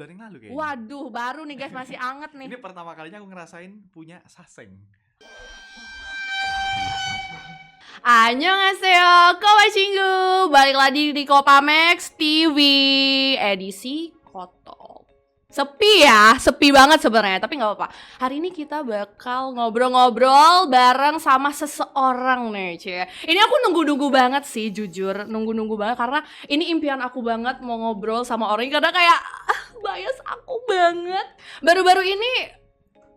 bulan yang lalu kayaknya. Waduh, baru nih guys, masih anget nih. Ini pertama kalinya aku ngerasain punya saseng. Annyeonghaseyo, Komachingu. Balik lagi di Kopamx TV edisi Kotok. Sepi ya, sepi banget sebenarnya, tapi nggak apa-apa. Hari ini kita bakal ngobrol-ngobrol bareng sama seseorang nih, Cie. Ini aku nunggu-nunggu banget sih, jujur. Nunggu-nunggu banget, karena ini impian aku banget mau ngobrol sama orang ini. Karena kayak, bias aku banget. Baru-baru ini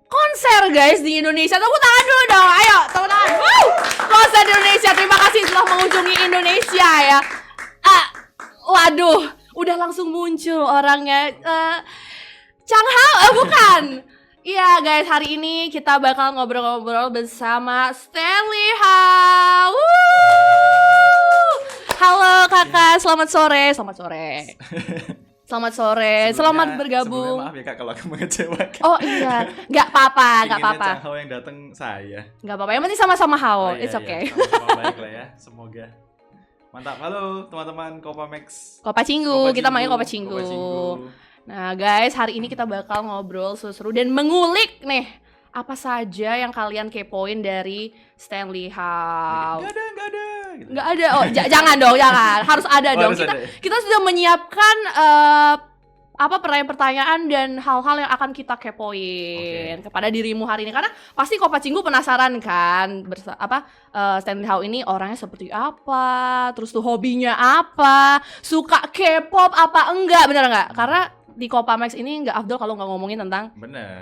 konser guys di Indonesia. Tepuk tangan dulu dong, ayo tepuk tangan. Konser di Indonesia, terima kasih telah mengunjungi Indonesia ya. Waduh, udah langsung muncul orangnya. Chang Hao, bukan. Iya guys, hari ini kita bakal ngobrol-ngobrol bersama Stanley Hao. Halo kakak, selamat sore. Selamat sore. Selamat sore, selamat bergabung. Sebelumnya maaf ya kak kalau aku mengecewakan. Oh iya, nggak apa-apa, nggak apa-apa. Chang Hao yang datang saya. Nggak apa-apa, yang penting sama-sama Hao, Iya, it's okay. Sama-sama baik lah ya, semoga. Mantap, halo teman-teman Kopamx. Kopachingu, kita main Kopachingu. Kopachingu. Nah guys, hari ini kita bakal ngobrol seru-seru dan mengulik nih apa saja yang kalian kepoin dari Stanley Hao. Gak ada. Gitu. Nggak ada, oh jangan dong, jangan. Harus ada dong. Harus ada. Kita sudah menyiapkan pertanyaan-pertanyaan dan hal-hal yang akan kita kepoin kepada dirimu hari ini, karena pasti Kopachingu penasaran kan Stanley Hao ini orangnya seperti apa, terus tuh hobinya apa, suka K-pop apa enggak, bener nggak? Karena di Kopamx ini nggak afdol kalau nggak ngomongin tentang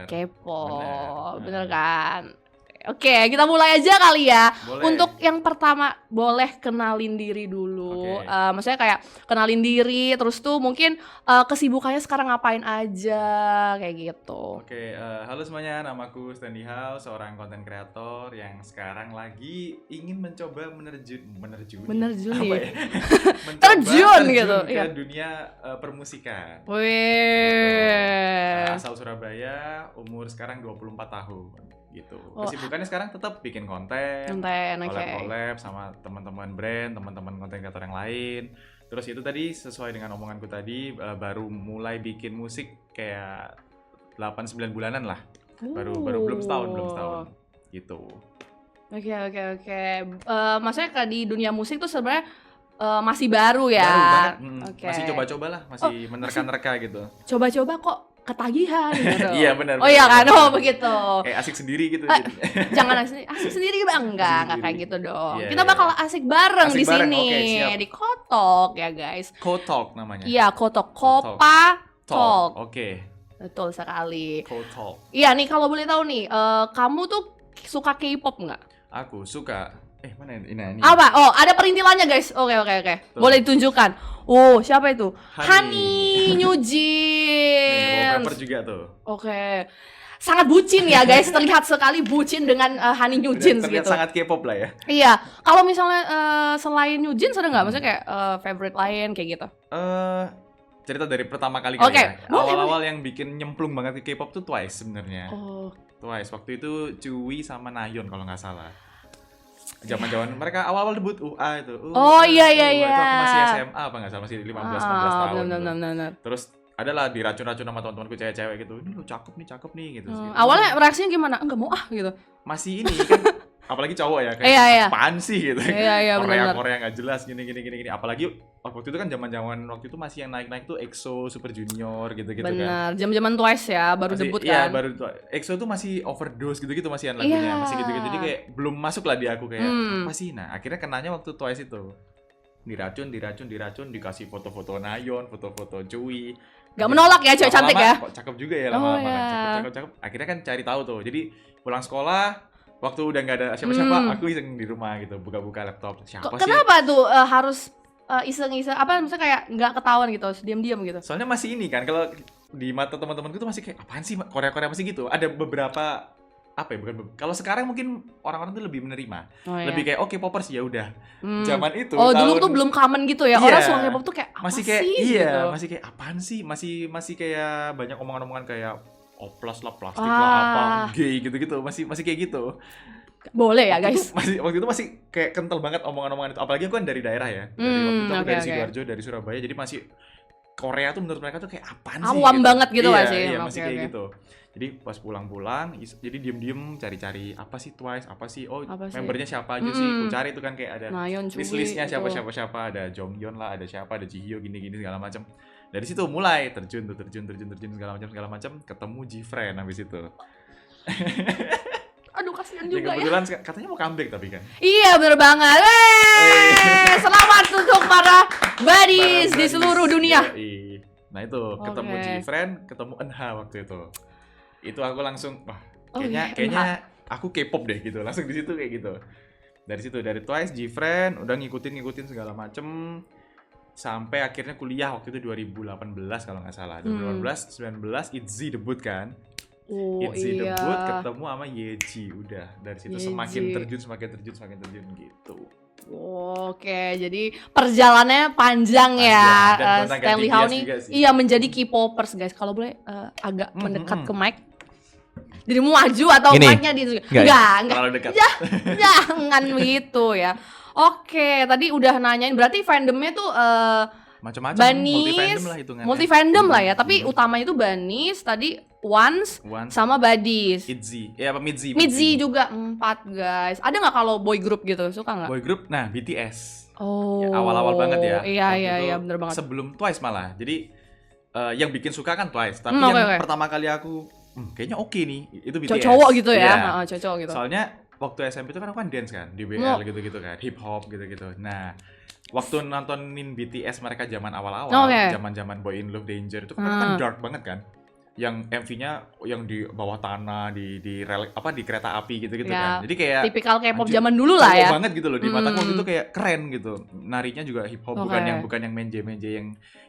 K-pop, bener kan? Oke, kita mulai aja kali ya. Boleh. Untuk yang pertama, boleh kenalin diri dulu. Maksudnya kayak kenalin diri, terus tuh mungkin kesibukannya sekarang ngapain aja, kayak gitu. Halo semuanya, namaku Stanley Hao, seorang konten kreator yang sekarang lagi ingin mencoba menerjun Apa ya? Terjun gitu, ke iya. dunia permusikan. Wih. Asal Surabaya, umur sekarang 24 tahun gitu. Oh. Kesibukannya sekarang tetap bikin konten, oke. collab sama teman-teman brand, teman-teman konten kreator yang lain. Terus itu tadi sesuai dengan omonganku tadi, baru mulai bikin musik kayak 8-9 bulanan lah. Baru belum setahun gitu. Oke. Maksudnya kayak di dunia musik tuh sebenarnya masih baru ya. Baru banget. Oke. Masih coba-coba lah, masih menerka-nerka gitu. Coba-coba kok ketagihan gitu. Iya benar. Oh iya kan, oh begitu. Kayak asik sendiri gitu. Jangan asik sendiri bang, enggak kayak gitu dong. Iya, kita bakal asik bareng Asik di bareng, sini, oke, siap. di Kotok ya guys. Kotalk namanya. Iya, Kotok, Kopa Talk. Oke. Betul sekali. Kotalk. Iya nih, kalau boleh tahu nih, kamu tuh suka K-pop nggak? Aku suka. Mana ini? Apa? Oh, ada perintilannya guys. Oke. Tuh. Boleh ditunjukkan. Oh, siapa itu? Honey New Nih, Jeans. rapper juga tuh. Oke. Sangat bucin ya guys, terlihat sekali bucin dengan Honey New Jeans Terlihat gitu. sangat K-pop lah ya. Iya, kalau misalnya selain New Jeans ada nggak? Maksudnya kayak favorite lain kayak gitu? Cerita dari pertama kali Oke, ya. boleh, Awal-awal yang bikin nyemplung banget ke K-pop tuh Twice sebenarnya. Oh, Twice waktu itu Cui sama Nayeon kalau nggak salah. Zaman-zaman mereka awal-awal debut UA itu. Oh, iya. Itu aku masih SMA apa nggak salah, masih 15-16 tahun. benar. Terus adalah diracun-racun sama teman-temanku cewek-cewek gitu. Ini lu cakep nih gitu. Awalnya reaksinya gimana? Enggak mau gitu. Masih ini kan apalagi cowok ya kayak Iya. apaan sih gitu. Iya, benar. Korea nggak jelas gini. Apalagi waktu itu kan zaman-zaman waktu itu masih yang naik-naik tuh EXO, Super Junior gitu-gitu kan. Benar, zaman-zaman Twice ya, baru Masih, debut iya, kan. baru EXO tuh masih overdose gitu-gitu masihan lagunya, Iya. masih gitu-gitu. Jadi kayak belum masuk lah di aku kayak apa sih? Nah, akhirnya kenanya waktu Twice itu. Diracun, dikasih foto-foto Nayeon, foto-foto Cui. Gak menolak ya, cewek cantik ya. Kok cakep juga ya lama-lama iya. kan. Cakep. Akhirnya kan cari tahu tuh. Jadi pulang sekolah waktu udah nggak ada siapa-siapa, aku iseng di rumah gitu, buka-buka laptop. Siapa sih? Kenapa tuh harus iseng-iseng maksudnya kayak nggak ketahuan gitu, diam-diam gitu? Soalnya masih ini kan, kalau di mata teman-temanku tuh masih kayak apaan sih Korea masih gitu. Ada beberapa kalau sekarang mungkin orang-orang tuh lebih menerima. Lebih kayak oke popers ya udah. Zaman itu dulu tuh belum common gitu ya. Orang suka K-pop tuh kayak apa masih kayak, sih iya, gitu. masih kayak apaan sih? Masih kayak banyak omongan-omongan kayak oplas lah, plastik lah, apa, gay gitu-gitu. Masih kayak gitu. Boleh ya guys. Waktu itu masih kayak kental banget omongan-omongan itu. Apalagi aku kan dari daerah ya. Waktu itu aku dari Sidoarjo, dari Surabaya. Jadi masih Korea tuh menurut mereka tuh kayak apaan sih? Awam banget gitu iya, nggak sih? Iya, masih Oke, kayak oke. gitu. Jadi pas pulang-pulang, jadi diem-diem cari-cari apa sih Twice, apa sih? Oh, Apa sih? membernya siapa aja sih? Ku Mm-mm. cari tuh kan kayak ada Nayeon, Chui, list-listnya itu. siapa, ada Jonghyun lah, ada siapa, ada Jihyo gini-gini segala macam. Dari situ mulai terjun segala macam, ketemu Jifren habis itu. Aduh, kasihan Ya juga ya. kebetulan katanya mau comeback tapi kan. Iya, bener banget. Wey, selamat untuk para buddies di Buddies. seluruh dunia. Yoi. Nah itu ketemu Oke. Jifren, ketemu Enha waktu itu. Itu aku langsung wah Oh, kayaknya iya, kayaknya aku K-pop deh gitu. Langsung di situ kayak gitu. Dari situ dari Twice, Jifren udah ngikutin segala macem sampai akhirnya kuliah waktu itu 2018 kalau nggak salah. 2018, 19 ITZY debut kan. Oh ITZY iya. debut ketemu sama Yeji udah dari situ Yeji. semakin terjun gitu. Oke, jadi perjalanannya panjang ya. Panjang. Dan gonta-ganti Stanley Hao bias nih, juga sih. iya menjadi K-popers guys. Kalau boleh agak mendekat ke mic. Dirimu maju atau Gini. mic-nya di Enggak. enggak. Terlalu dekat. Jangan begitu ya. Oke, tadi udah nanyain berarti fandomnya tuh Macam-macam Banis, multi-fandom lah hitungannya. multi-fandom lah ya. Tapi utamanya itu Banis, tadi Once, Once, sama Buddies. ITZY, apa Midzy? Midzy juga 4 guys. Ada nggak kalau boy group gitu? Suka nggak? Boy group, nah BTS. Oh. Ya, awal-awal banget ya. Iya Waktu itu iya bener banget. Sebelum Twice malah. Jadi yang bikin suka kan Twice, tapi Oke, yang oke. pertama kali aku kayaknya oke nih, itu BTS. Cowok gitu ya. Iya. Cowok gitu. Soalnya waktu SMP itu kan aku kan dance kan, di BL gitu-gitu kan, hip hop gitu-gitu. Nah, waktu nontonin BTS mereka zaman awal-awal, Oke. zaman-zaman Boy in Love Danger itu kan dark banget kan. Yang MV-nya yang di bawah tanah di kereta api gitu-gitu Ya, kan. Jadi kayak tipikal K-pop anjir, zaman dulu lah cowok ya. banget gitu loh di mataku waktu itu kayak keren gitu. Narinya juga hip hop Oke. bukan yang menje-menje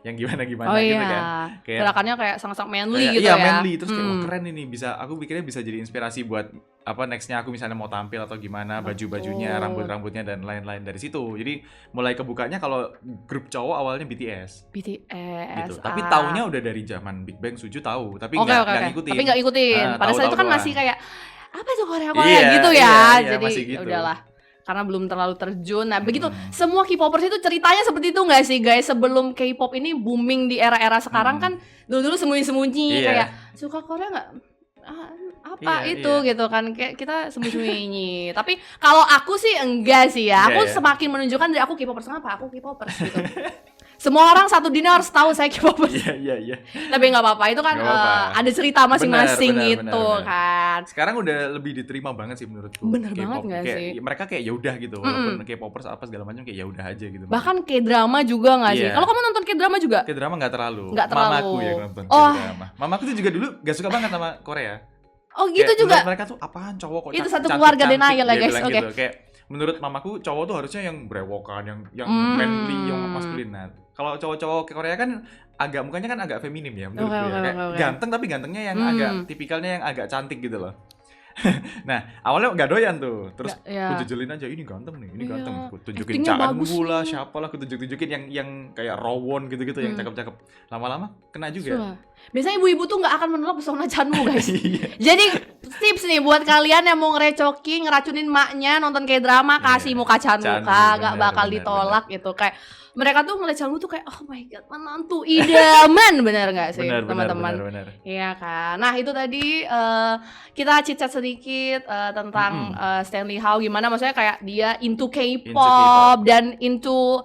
yang gimana-gimana Oh gitu iya. kan. Kayak Gerakannya kayak sangat-sangat manly kayak, gitu iya, ya. manly terus kayak wah keren ini aku pikirnya bisa jadi inspirasi buat nextnya aku misalnya mau tampil atau gimana, baju-bajunya, Betul. rambutnya dan lain-lain dari situ. Jadi mulai kebukanya kalau grup cowok awalnya BTS BTS. gitu. Tapi taunya udah dari zaman Big Bang Suju tahu, tapi Oke, nggak oke, oke. ngikutin. Tapi nggak ngikutin. Pada saat itu kan Tahu masih doang. kayak apa tuh Korea Iya, gitu ya. iya, Jadi masih gitu. udahlah. Karena belum terlalu terjun. Nah, begitu semua K-popers itu ceritanya seperti itu nggak sih, guys? Sebelum K-pop ini booming di era-era sekarang kan dulu-dulu sembunyi-sembunyi Iya. kayak suka Korea nggak? Apa Iya, itu iya. gitu kan, kayak kita sembunyi-sembunyi. Tapi kalau aku sih enggak sih ya. Aku Enggak ya? semakin menunjukkan dari aku K-popers. Kenapa? Aku K-popers gitu. Semua orang satu dunia harus tahu saya K-popers. Iya. Tapi nggak apa-apa, itu kan Nggak apa-apa. ada cerita masing-masing Benar, gitu benar. kan. Sekarang udah lebih diterima banget sih menurutku. Bener K-pop. banget nggak Kayak, sih? mereka kayak ya udah gitu, walaupun K-popers apa segala macam kayak ya udah aja gitu. Bahkan K-drama juga nggak sih? Iya. Kalau kamu nonton K-drama juga? K-drama nggak terlalu. Nggak terlalu. Mamaku yang nonton Oh. K-drama. Mamaku tuh juga dulu gak suka banget sama Korea. Oh gitu Kayak juga. menurut mereka tuh apaan cowok kok Itu satu cantik-cantik, keluarga denial ya, dia guys. bilang Oke. gitu. Kayak menurut mamaku cowok tuh harusnya yang brewokan, yang Hmm. manly, yang maskulin. Nah, kalau cowok-cowok ke Korea kan mukanya kan agak feminim ya menurutku Oke, ya. oke, Kayak oke. ganteng tapi gantengnya yang agak tipikalnya yang agak cantik gitu loh. Nah, awalnya gak doyan tuh. Terus Ya. aku jejelin aja ini ganteng nih, ini Iya. ganteng. Aku tunjukin Actingnya Caan bagus lah, nih. siapalah aku tunjukin yang kayak Rawon gitu-gitu yang cakep-cakep. Lama-lama kena juga. Wah. Biasanya ibu-ibu tuh nggak akan menolak pesona Chanmu guys. Iya. Jadi tips nih buat kalian yang mau ngerecokin, ngeracunin maknya nonton K-drama, kasih Iya. muka Chanmu, Chanmu, nggak bener, bakal bener, ditolak gitu. Kayak mereka tuh ngeliat Chanmu tuh kayak oh my god, menantu idaman, bener nggak sih teman-teman? Benar. Iya kan. Nah itu tadi kita chit-chat sedikit tentang Stanley Hao gimana, maksudnya kayak dia into K-pop dan into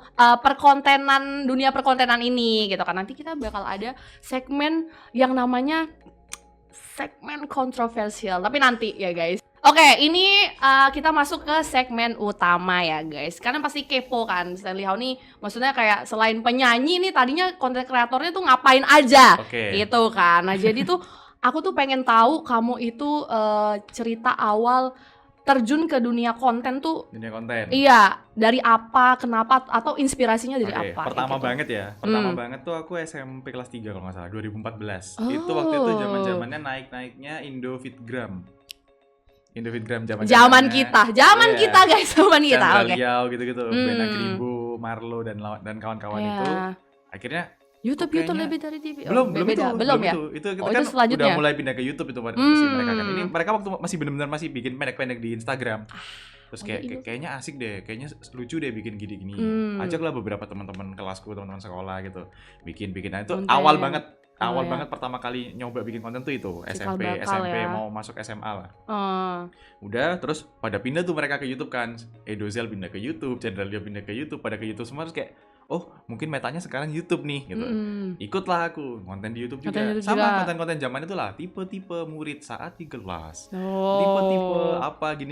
dunia perkontenan ini gitu kan. Nanti kita bakal ada segmen yang namanya segmen kontroversial, tapi nanti ya guys. Oke, ini kita masuk ke segmen utama ya guys. Karena pasti kepo kan, Stanley Hao nih maksudnya kayak selain penyanyi nih tadinya konten kreatornya tuh ngapain aja Oke. gitu kan. Nah jadi tuh aku tuh pengen tahu kamu itu cerita awal terjun ke dunia konten tuh Dunia konten. iya dari apa, kenapa, atau inspirasinya dari Oke, apa? pertama gitu. banget ya. Pertama banget tuh aku SMP kelas 3 kalau nggak salah, 2014. Oh. Itu waktu itu zaman-zamannya naik-naiknya Indofitgram. Indofitgram Zaman zaman-zamannya. kita Iya. guys, zaman kita. Chandra Oke. Liao gitu-gitu, Bena Gribo, Marlo dan kawan-kawan Iya. itu. Akhirnya YouTube kayaknya- lebih dari TV. belum beda. itu, Belum ya. Itu kita Oh, kan itu selanjutnya. udah mulai pindah ke YouTube itu si mereka kan. Ini mereka waktu masih benar-benar masih bikin pendek-pendek di Instagram. Terus Oh, iya, kayaknya asik deh, kayaknya lucu deh bikin gini-gini. Ajaklah beberapa teman-teman kelasku, teman-teman sekolah gitu. Bikin. Nah, itu Konten. awal banget ya. pertama kali nyoba bikin konten tuh itu Cikal SMP bakal ya. mau masuk SMA lah. Oh. Udah terus pada pindah tuh mereka ke YouTube kan. Edozel pindah ke YouTube, Chandra pindah ke YouTube, pada ke YouTube semua. Terus kayak oh mungkin metanya sekarang YouTube nih gitu. Ikutlah aku konten di YouTube juga. Konten YouTube sama juga. konten-konten zaman itu lah, tipe-tipe murid saat di kelas. Oh. Tipe-tipe apa gini.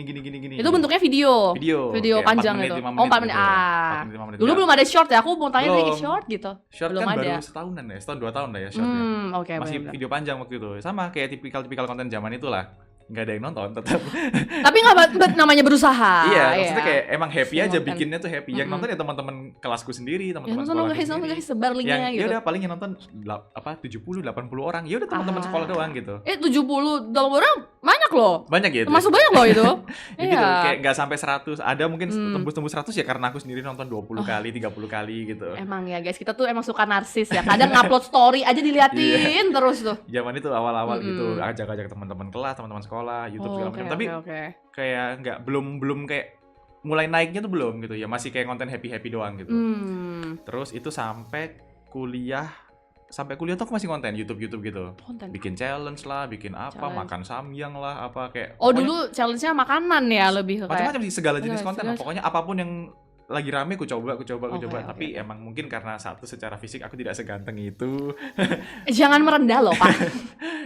Itu bentuknya video kayak panjang 4 menit, itu. 5 menit, Oh 4 menit. gitu. Ah. 4 menit, 5 menit Dulu enggak. belum ada short ya. Aku mau tanya Belum. tadi short gitu. Short belum kan ada. baru setahunan ya, setahun 2 tahun lah ya shortnya. Oke, Masih bener. video panjang waktu itu. Sama kayak tipikal konten zaman itulah. Nggak ada yang nonton tetap. Tapi nggak namanya berusaha. Iya, maksudnya kayak emang happy aja Nonton. bikinnya tuh happy. Yang nonton ya teman-teman kelasku sendiri, Ya teman-teman nonton sekolah dong sendiri. guys, sebar linknya Yang gitu. ya udah paling yang nonton 70 80 orang. Ya udah teman-teman sekolah doang gitu. 70 orang banyak loh. Banyak gitu. Termasuk banyak loh itu. Ya gitu, kayak nggak sampai 100. Ada mungkin tembus 100 ya karena aku sendiri nonton 20 kali, 30 kali gitu. Emang ya guys, kita tuh emang suka narsis ya. Kadang ngupload story aja diliatin terus tuh. Zaman itu awal-awal gitu, ajak-ajak teman-teman kelas, teman-teman sekolah, YouTube segala macam. Tapi kayak nggak belum kayak mulai naiknya tuh belum gitu ya, masih kayak konten happy doang gitu. Terus itu sampai kuliah tuh aku masih konten YouTube gitu. Konten. Bikin challenge lah, bikin apa, makan samyang lah, apa kayak. Oh dulu challenge-nya makanan ya lebih kayak. Macam-macam sih, segala jenis konten lah. segala- Pokoknya apapun yang lagi rame aku coba. Oke. Tapi emang mungkin karena satu secara fisik aku tidak seganteng itu. Jangan merendah loh Pak.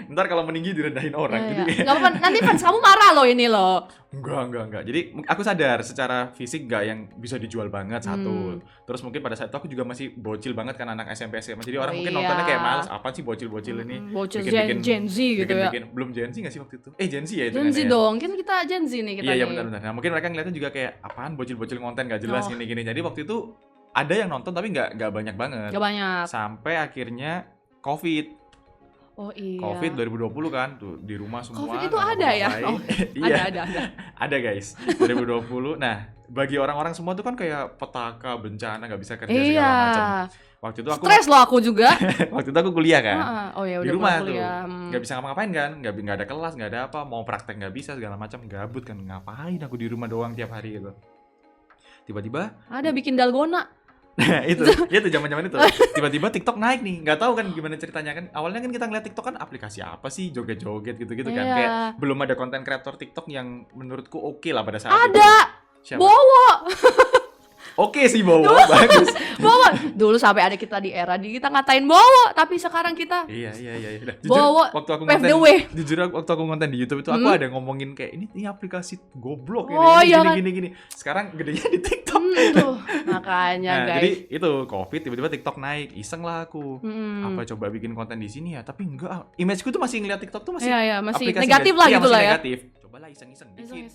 Ntar kalau meninggi direndahin orang. Jadi kayak, Gak apa-apa, nanti fans kamu marah loh ini loh. Enggak. Jadi aku sadar secara fisik gak yang bisa dijual banget satu. Terus mungkin pada saat itu aku juga masih bocil banget kan, anak SMP SMA. Jadi orang mungkin nontonnya kayak males, apa sih bocil-bocil ini? Bocil Gen Z gitu ya. Belum Gen Z gak sih waktu itu? Gen Z ya itu Gen Z kan ya? dong, kan kita Gen Z nih kita Iya nih. benar. Nah mungkin mereka ngeliatnya juga kayak apaan bocil-bocil konten gak jelas gini-gini. Jadi waktu itu ada yang nonton tapi nggak banyak banget. Gak banyak. Sampai akhirnya COVID. Oh iya. COVID 2020 kan tuh di rumah semua. COVID itu ada ya? Oh, iya. Ada. Ada guys. 2020. Nah, bagi orang-orang semua tuh kan kayak petaka, bencana, nggak bisa kerja segala macam. Waktu itu aku stres loh aku juga. waktu itu aku kuliah kan. Oh ya di udah rumah tuh. kuliah. Nggak bisa ngapa-ngapain kan? Nggak ada kelas, nggak ada apa, mau praktek nggak bisa segala macam, gabut kan. Ngapain aku di rumah doang tiap hari gitu. Tiba-tiba ada bikin dalgona. Nah itu zaman-zaman itu tiba-tiba TikTok naik nih, nggak tahu kan gimana ceritanya kan. Awalnya kan kita ngeliat TikTok kan aplikasi apa sih, joget-joget gitu-gitu kan. Kayak belum ada konten kreator TikTok yang menurutku oke lah pada saat itu. Ada Siapa? Bowo. Oke sih Bowo, bagus. Bowo dulu sampai ada kita di era kita ngatain Bowo, tapi sekarang kita Iya. Nah, Bowo, jujur waktu aku ngonten di YouTube itu aku ada ngomongin kayak ini aplikasi goblok gini. Sekarang gedenya di TikTok. Tuh, makanya Nah, guys. jadi itu COVID tiba-tiba TikTok naik, iseng lah aku. Apa coba bikin konten di sini ya? Tapi enggak. Imageku tuh masih ngeliat TikTok tuh masih masih negatif lah gitu lah ya. Negatif. Cobalah iseng-iseng bikin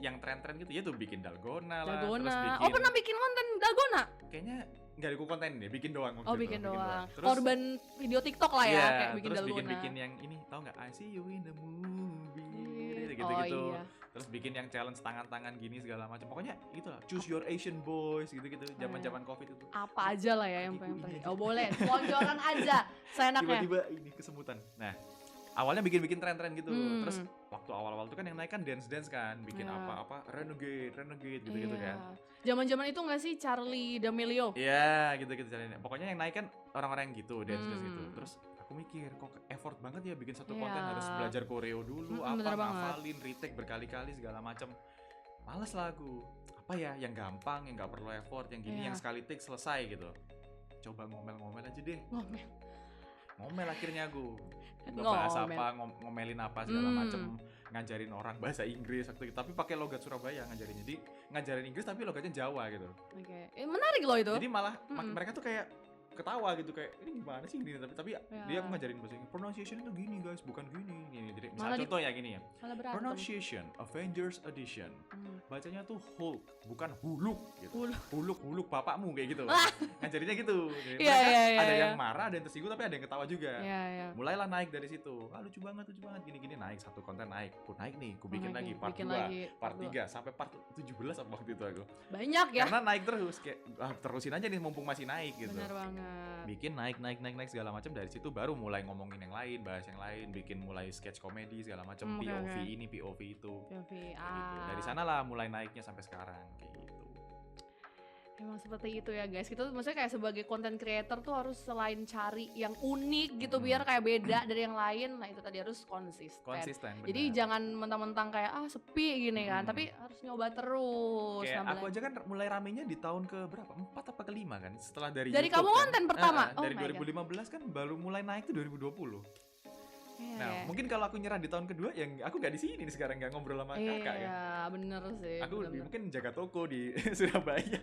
yang tren-tren gitu ya tuh, bikin dalgona lah, terus bikin. Oh, pernah bikin konten dalgona? Kayaknya enggak ada konten deh, bikin doang waktu Oh, itu, bikin doang. Terus, Korban video TikTok lah ya, iya, kayak bikin terus dalgona. bikin yang ini, tau nggak? I see you in the movie, gitu-gitu. Oh, iya. Terus bikin yang challenge tangan-tangan gini segala macam. Pokoknya gitu lah, choose your Asian boys gitu-gitu. Zaman-zaman COVID itu. Apa aja lah ya yang pengen. Oh, boleh. Selonjoran aja. Seenaknya. Tiba-tiba ini kesemutan. Nah, awalnya bikin tren-tren gitu. Terus waktu awal-awal itu kan yang naik kan dance-dance kan, bikin apa-apa renegade gitu-gitu kan. Zaman-zaman itu enggak sih Charlie D'Amelio? Iya, gitu-gitu caranya. Pokoknya yang naik kan orang-orang yang gitu, dance-dance gitu. Terus aku mikir kok effort banget ya bikin satu konten, harus belajar koreo dulu, ngafalin, retake berkali-kali segala macam. Males lah aku. Apa ya yang gampang, yang nggak perlu effort, yang gini, yang sekali take selesai gitu. Coba ngomel-ngomel aja deh. Ngomel akhirnya aku. Ngebahas apa, ngomelin apa segala macam, ngajarin orang bahasa Inggris waktu itu, tapi pakai logat Surabaya ngajarin. Jadi ngajarin Inggris tapi logatnya Jawa gitu. Oke. Menarik loh itu. Jadi malah mereka tuh kayak ketawa gitu, kayak ini gimana sih ini, tapi dia aku ngajarin bahasa Inggris. Pronunciation itu gini guys, bukan gini. Jadi misalnya contohnya gini ya. Pronunciation Avengers Edition. Bacanya tuh Hulk, bukan Huluk gitu. Huluk bapakmu kayak gitu. Ngajarinnya gitu. Ada yang marah, ada yang tersinggung, tapi ada yang ketawa juga. Mulailah naik dari situ. Lucu banget gini naik, satu konten naik. Aku naik nih, aku bikin lagi part 2, part 3 sampai part 17 apa waktu itu aku. Banyak ya. Karena naik terus, kayak terusin aja nih mumpung masih naik gitu. Benar banget. benar. Bikin naik segala macam, dari situ baru mulai ngomongin yang lain, bahas yang lain, bikin mulai sketch komedi segala macam, Oke, POV oke. ini POV itu. POV. Gitu. Dari sanalah mulai naiknya sampai sekarang kayak gitu. Emang seperti itu ya guys. Kita tuh maksudnya kayak sebagai content creator tuh harus selain cari yang unik gitu biar kayak beda dari yang lain. Nah, itu tadi harus konsisten. Konsisten, Jadi benar. jangan mentang-mentang kayak sepi gini kan, tapi harus nyoba terus. Kayak Nah, aku aja kan mulai ramenya di tahun ke berapa? 4 apa ke 5 kan? Setelah dari Dari YouTube kamu kan. konten pertama? Oh Dari my God. 2015 kan baru mulai naik tuh 2020. Iya, Nah, iya. mungkin kalau aku nyerah di tahun kedua, ya aku nggak di sini nih sekarang, nggak ngobrol sama kakak kan. Iya, bener sih. Aku bener-bener. mungkin jaga toko di Surabaya.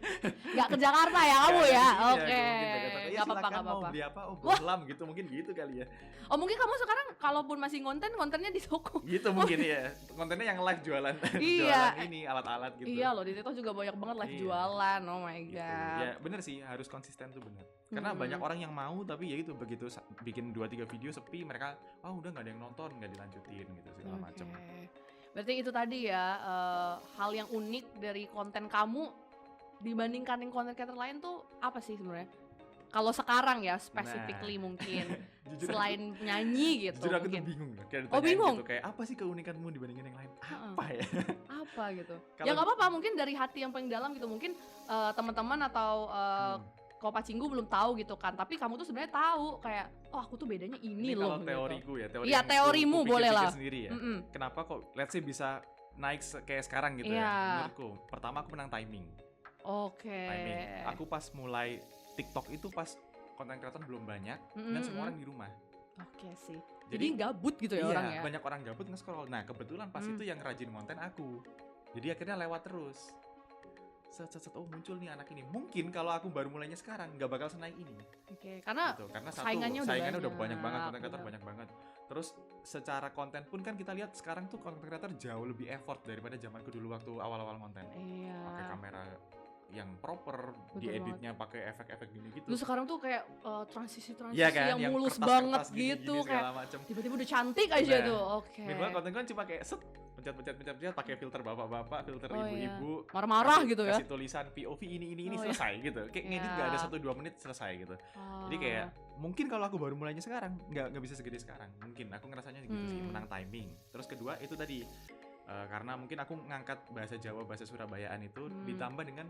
Nggak ke Jakarta ya kamu Nggak ya? di sini, Oke. aku mungkin jaga toko. Ya Nggak apa-apa, silakan nggak mau apa-apa. beli apa? Oh, bohlam gitu, mungkin gitu kali ya. Oh mungkin kamu sekarang kalaupun masih kontennya di toko. Gitu mungkin ya. Kontennya yang live jualan, Iya. jualan ini alat-alat gitu. Iya loh, di TikTok juga banyak banget live Iya. jualan. Oh my Gitu. god. Ya bener sih, harus konsisten tuh bener. Karena banyak orang yang mau tapi ya itu begitu bikin 2-3 video sepi, mereka udah nggak ada yang nonton, nggak dilanjutin gitu segala macam. Berarti itu tadi ya hal yang unik dari konten kamu dibandingkan yang konten creator lain tuh apa sih sebenarnya? Kalau sekarang ya specifically mungkin Jujur selain nyanyi gitu Jujur aku tuh mungkin. bingung loh. Kayak Oh, ditanyain bingung? gitu, kayak apa sih keunikanmu dibandingin yang lain? Apa ya? Apa gitu? Kalau- Ya nggak apa-apa, mungkin dari hati yang paling dalam gitu. Mungkin teman-teman atau Kopac Cinggu belum tahu gitu kan. Tapi kamu tuh sebenarnya tahu kayak aku tuh bedanya ini loh. Kalau teoriku ya, teori Iya, yang teorimu kupikir-pikir boleh lah. sendiri ya. Mm-mm. Kenapa kok let's say bisa naik kayak sekarang gitu Iya. ya? Menurutku, pertama aku menang timing. Oke. Timing. Aku pas mulai TikTok itu pas konten kreator belum banyak dan semua orang di rumah. Oke sih. Jadi- Jadi gabut gitu ya Iya, orang ya. banyak orang gabut nge-scroll. Nah, kebetulan pas itu yang rajin konten aku. Jadi akhirnya lewat terus. Set, oh muncul nih anak ini. Mungkin kalau aku baru mulainya sekarang nggak bakal senaik ini. Oke, karena Gitu. Karena satu saingannya udah udah banyak banget, banyak, konten kreator bener. banyak banget. Terus secara konten pun kan kita lihat sekarang tuh konten kreator jauh lebih effort daripada zamanku dulu waktu awal-awal konten. Iya. Pakai kamera yang proper, Betul dieditnya pakai efek-efek gini gitu. Lu sekarang tuh kayak transisi-transisi Iya kan, yang mulus kertas-kertas banget gini-gini gitu kayak segala macem. tiba-tiba udah cantik aja Nah, tuh. Oke. Minimal konten kan cuma kayak set pencet pakai filter bapak-bapak, filter Oh, ibu-ibu. iya. Marah-marah kasih- gitu ya. Kasih tulisan POV ini Oh, iya. selesai gitu. Kayak ngedit Iya. nggak ada 1-2 menit selesai gitu. Jadi kayak mungkin kalau aku baru mulainya sekarang nggak bisa segede sekarang. Mungkin aku ngerasanya gitu sih, menang timing. Terus kedua itu tadi karena mungkin aku ngangkat bahasa Jawa, bahasa Surabayaan itu ditambah dengan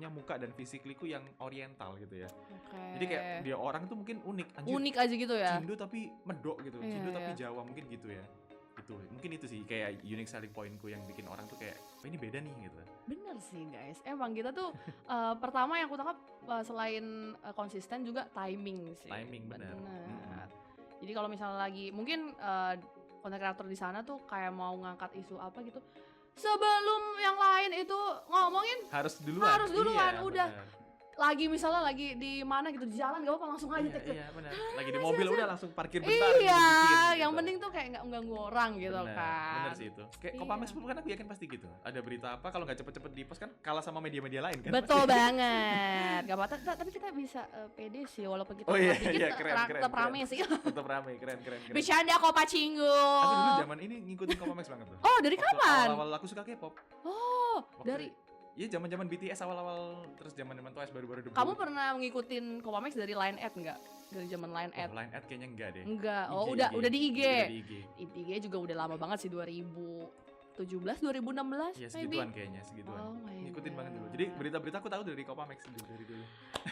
muka dan fisikliku yang oriental gitu ya. Oke. Jadi kayak dia orang tuh mungkin unik, anjir. unik aja gitu ya. Cindo tapi medok gitu, Iya, Cindo tapi iya. Jawa mungkin gitu ya. Itu mungkin itu sih kayak unique selling pointku yang bikin orang tuh kayak ini beda nih gitu. Bener sih guys. Emang kita tuh pertama yang aku tangkap selain konsisten juga timing sih. Timing, bener. Jadi kalau misalnya lagi mungkin konten kreator di sana tuh kayak mau ngangkat isu apa gitu. Sebelum yang lain itu ngomongin Harus duluan. Iya, udah. bener. lagi misalnya lagi di mana gitu di jalan gak apa-apa langsung aja Iya, tek-tek. iya benar. Lagi di mobil udah langsung parkir bentar. Iya, bikin, yang gitu. penting tuh kayak nggak mengganggu orang gitu Bener, kan. bener sih itu. Kayak Iya. Kopamex pun kan aku yakin pasti gitu. Ada berita apa kalau nggak cepet-cepet di post kan kalah sama media-media lain kan. Betul pasti. banget. Gak apa-apa, tapi kita bisa pede sih walaupun kita Oh iya, dikit, iya, keren, tetap keren. rame sih. Tetap rame, keren. Bercanda Kopac Cinggu. Aku dulu zaman ini ngikutin Kopamex banget tuh. Oh, dari Waktu kapan? Awal-awal aku suka K-pop. Oh, Waktu- dari Iya, zaman-zaman BTS awal-awal, terus zaman-zaman Twice baru-baru debut. kamu pernah ngikutin Kopamex dari Line Ad nggak? Dari zaman Line Ad? Line Ad kayaknya enggak deh. Enggak. Oh, IG. udah di IG. Udah di IG. IG juga udah lama banget sih 2017, 2016 Iya, maybe. segituan kayaknya, segituan. Oh my Ngikutin banget dulu. God. Jadi berita-berita aku tahu dari Kopamex dari dulu.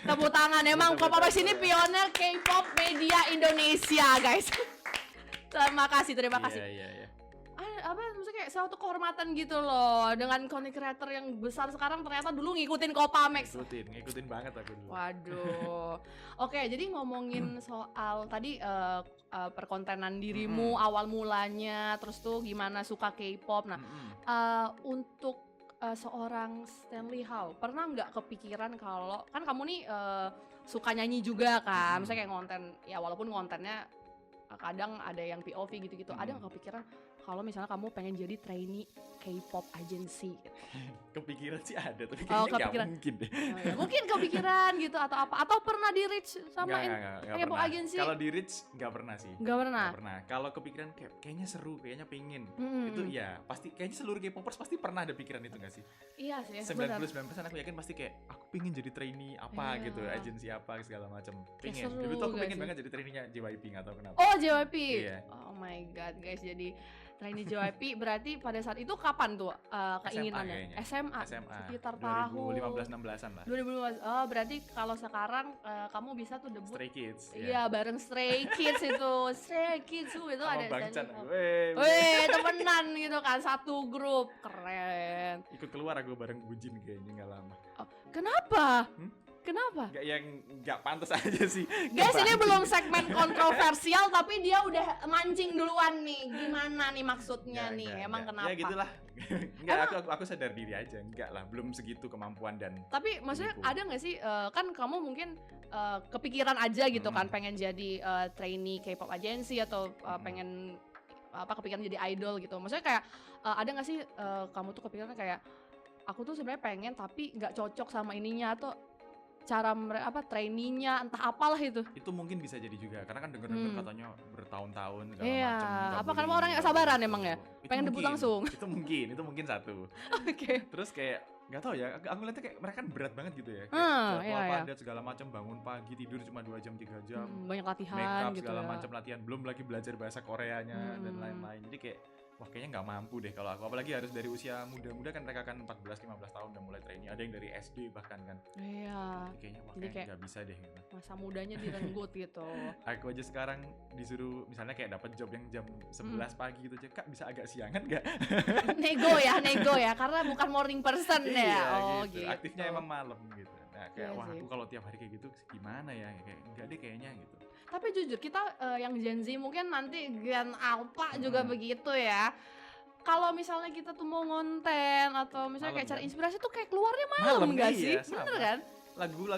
Tepuk tangan emang Betul, Kopamex betul, ini betul. pionir K-pop media Indonesia, guys. Terima kasih. Iya. Maksudnya kayak suatu kehormatan gitu loh dengan content creator yang besar sekarang ternyata dulu ngikutin Kopamex. Ngikutin banget aku dulu. Waduh. Oke, jadi ngomongin soal tadi perkontenan dirimu awal mulanya, terus tuh gimana suka K-pop. Nah, untuk seorang Stanley How, pernah nggak kepikiran kalau kan kamu nih suka nyanyi juga kan, misalnya kayak konten ya walaupun kontennya kadang ada yang POV gitu-gitu, ada nggak kepikiran kalau misalnya kamu pengen jadi trainee K-pop agency gitu? Kepikiran sih ada, tapi Oh, kayaknya nggak kepikiran. mungkin deh. Oh, ya. Mungkin kepikiran gitu atau apa? Atau pernah di reach sama Nggak K-pop pernah. agency? Kalau di Rich nggak pernah sih. Nggak pernah. Nggak pernah. Kalau kepikiran kayaknya seru, kayaknya pengen. Hmm. Itu ya pasti, kayaknya seluruh K-popers pasti pernah ada pikiran itu nggak sih? Iya sih, benar. 99% aku yakin pasti kayak aku pengen jadi trainee apa Iya. gitu, agensi apa segala macam. Pengen. seru Dulu tuh aku nggak pengen sih? banget jadi trainee-nya JYP, nggak tahu kenapa. Oh, JYP. Iya. Oh my god, guys. Jadi trainee JYP berarti pada saat itu kapan tuh keinginannya? kayaknya. SMA. SMA. Sekitar tahun 2015-16an lah. 2015. Oh, berarti kalau sekarang kamu bisa tuh debut. Stray Kids. Iya, bareng Stray Kids itu. Stray Kids itu Sama ada Bang Chan. nyanyi. Weh, Wih, temenan gitu kan, satu grup. Keren. ikut keluar aku bareng Bujin kayaknya nggak lama. Oh, kenapa? Hmm? Kenapa? Nggak, yang nggak pantas aja sih. Guys, Nggak ini pantas. belum segmen kontroversial tapi dia udah mancing duluan nih. Gimana nih maksudnya Nggak, nih? nggak, Emang nggak. kenapa? Ya gitulah. Nggak, aku sadar diri aja. Nggak lah, belum segitu kemampuan dan Tapi maksudnya Ibu. ada nggak sih kan kamu mungkin kepikiran aja gitu kan Hmm. pengen jadi trainee K-pop agency atau pengen kepikiran jadi idol gitu. Maksudnya kayak ada nggak sih kamu tuh kepikiran kayak aku tuh sebenarnya pengen tapi nggak cocok sama ininya atau cara trainee-nya entah apalah itu. itu mungkin bisa jadi juga karena kan denger-denger katanya bertahun-tahun segala Iya, macam. nggak apa boleh karena ini, orang nggak nggak sabaran boleh emang itu. ya? Itu Pengen debut mungkin, langsung. Itu mungkin satu. Oke. Terus kayak nggak tahu ya, aku lihatnya kayak mereka kan berat banget gitu ya. Kayak iya, jadwal iya. padat segala macam, bangun pagi tidur cuma 2 jam 3 jam. Banyak latihan Makeup gitu segala ya. macam latihan, belum lagi belajar bahasa Koreanya dan lain-lain. Jadi kayak wah kayaknya nggak mampu deh kalau aku, apalagi harus dari usia muda-muda kan, mereka kan 14-15 tahun udah mulai training, ada yang dari SD bahkan kan. Iya. Jadi kayaknya wah Jadi kayaknya kayak nggak bisa deh gitu. masa mudanya direnggut gitu. Aku aja sekarang disuruh misalnya kayak dapat job yang jam 11 pagi gitu aja, Kak bisa agak siangan nggak? nego ya karena bukan morning person ya. Iya, Oh gitu. Aktifnya emang malam gitu. Nah kayak Iya wah sih. aku kalau tiap hari kayak gitu gimana ya, kayak enggak deh kayaknya gitu. Tapi jujur kita yang Gen Z mungkin nanti Gen Alpha juga begitu ya. Kalau misalnya kita tuh mau ngonten atau misalnya Malam kayak cari kan? inspirasi tuh kayak keluarnya malam nggak iya, sih? sama. Bener kan?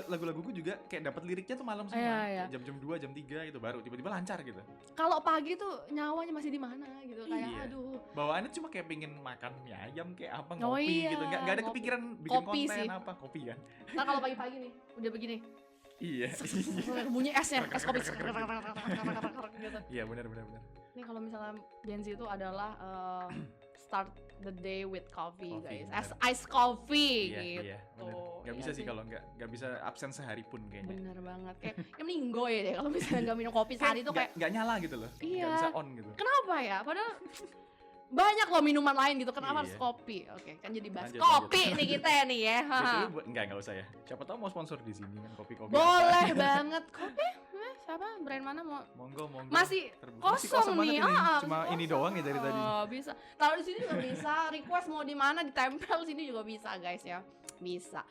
Lagu-laguku juga kayak dapat liriknya tuh malam semua. Iya, iya. Kayak jam 2, jam 3 gitu baru tiba-tiba lancar gitu. Kalau pagi tuh nyawanya masih di mana gitu kayak Iya. aduh. Bawaannya cuma kayak pengen makan mie ayam kayak apa, Oh ngopi iya, gitu. Nggak ada ngopi. kepikiran bikin Kopi konten sih. apa, kopi kan. Ntar kalau pagi-pagi nih udah begini. Iya. Bunyi esnya, es kopi gitu. Iya benar. Nih kalau misalnya Gen Z itu adalah start the day with coffee, Coffee, guys. bener. Ice coffee Iya, gitu. iya, bener. Nggak Iya bisa sih kalau nggak bisa absen sehari pun kayaknya. Bener banget. Kayak ya meninggoy deh kalau misalnya nggak minum kopi sehari itu kayak nggak nyala gitu loh. Iya. Nggak bisa on gitu. kenapa ya? Padahal banyak loh minuman lain gitu. Kenapa Iya. harus kopi? Oke, kan jadi bahas Lanjut, kopi nih kita nih ya. Nggak usah ya. Siapa tahu mau sponsor di sini kan kopi-kopi. Boleh banget. Kopi? Siapa? Brand mana mau? Monggo. Masih Terbuka. kosong nih. banget ini. Ah, Cuma masih ini kosong. doang ya dari tadi. Oh, bisa. Taruh di sini juga bisa. Request mau di mana ditempel sini juga bisa, guys ya. Bisa.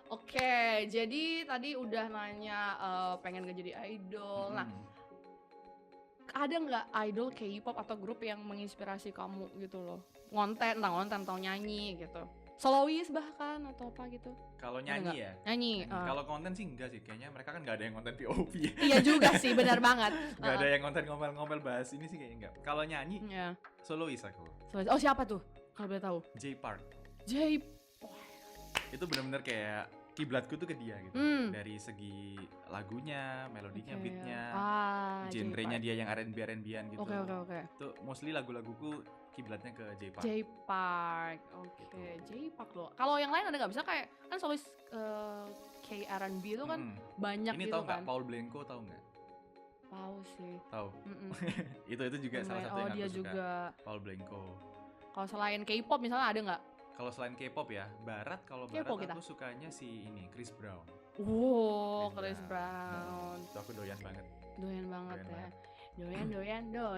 Oke, jadi tadi udah nanya pengen gak jadi idol. Nah, ada nggak idol K-pop atau grup yang menginspirasi kamu gitu loh? Ngonten atau nyanyi gitu. Solois bahkan atau apa gitu. Kalau Ada nyanyi nggak? ya. Nyanyi. Kalau konten sih enggak sih. Kayaknya mereka kan nggak ada yang konten POV. Iya juga sih, benar banget. Nggak ada yang konten ngomel-ngomel bahas ini sih kayaknya enggak. Kalau nyanyi Ya. solois aku. Oh, siapa tuh? Kalau boleh tahu. J Park. J. Itu benar-benar kayak kiblatku tuh ke dia gitu. Hmm. Dari segi lagunya, melodinya, Oke. beatnya, J-Park. genrenya dia yang R&B gitu. Oke. Itu mostly lagu-laguku kiblatnya ke J Park. J-Park. Oke, J-Park loh. Kalau yang lain ada nggak? Bisa kayak kan solis K-R&B itu kan banyak Ini gitu tahu nggak kan. Paul Blanco, tahu nggak? Tahu sih. Tahu. Mm-mm. itu juga salah satu Oh, yang dia aku suka. juga. Paul Blanco. Kalau selain K-pop misalnya ada nggak? Kalau selain K-pop ya, barat, kalau K-pop barat kita. aku sukanya si ini Chris Brown. Wow, Chris Chris Brown. Itu aku doyan banget. Doyan banget Doyan ya. banget. Doyan tuh.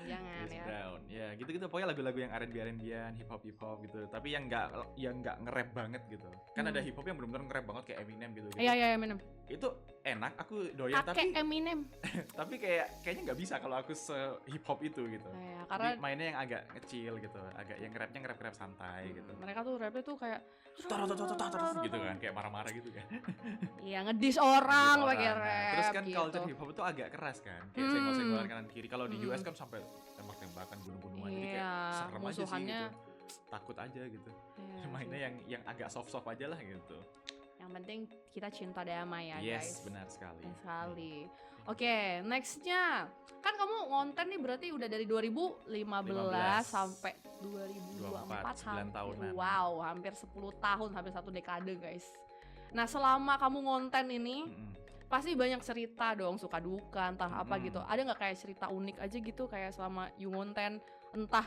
Jangan Chris ya. Brown. Ya, gitu-gitu pokoknya lagu-lagu yang R&B-an, hip-hop gitu. Tapi yang nggak nge-rap banget gitu. Kan ada hip-hop yang benar-benar nge-rap banget kayak Eminem gitu. Iya, Eminem. itu enak, aku doyan Kakek Eminem. tapi kayaknya nggak bisa kalau aku se hip hop itu gitu. Ya, Jadi karena mainnya yang agak kecil gitu, agak yang rapnya nge-rap santai gitu. mereka tuh rapnya tuh kayak Gitu kan, kayak marah-marah gitu kan. iya ngedis orang Ngedis pakai orang. Nah, rap terus kan gitu. culture hip hop itu agak keras kan, kayak senggol-senggolan kanan kiri. Kalau di US kan sampai tembak-tembakan, bunuh-bunuhan, jadi kayak Iya, serem aja sih musuhannya. gitu. Takut aja gitu. Iya Mainnya sih. yang agak soft-soft aja lah gitu. Yang penting kita cinta damai ya Yes, guys. benar sekali. Benar sekali. Oke, nextnya kan kamu ngonten nih berarti udah dari 2015 sampai 2024 9 tahunan. wow, hampir 10 tahun, hampir 1 dekade guys. Nah selama kamu ngonten ini pasti banyak cerita dong, suka duka entah apa gitu. Ada nggak kayak cerita unik aja gitu kayak selama you ngonten, entah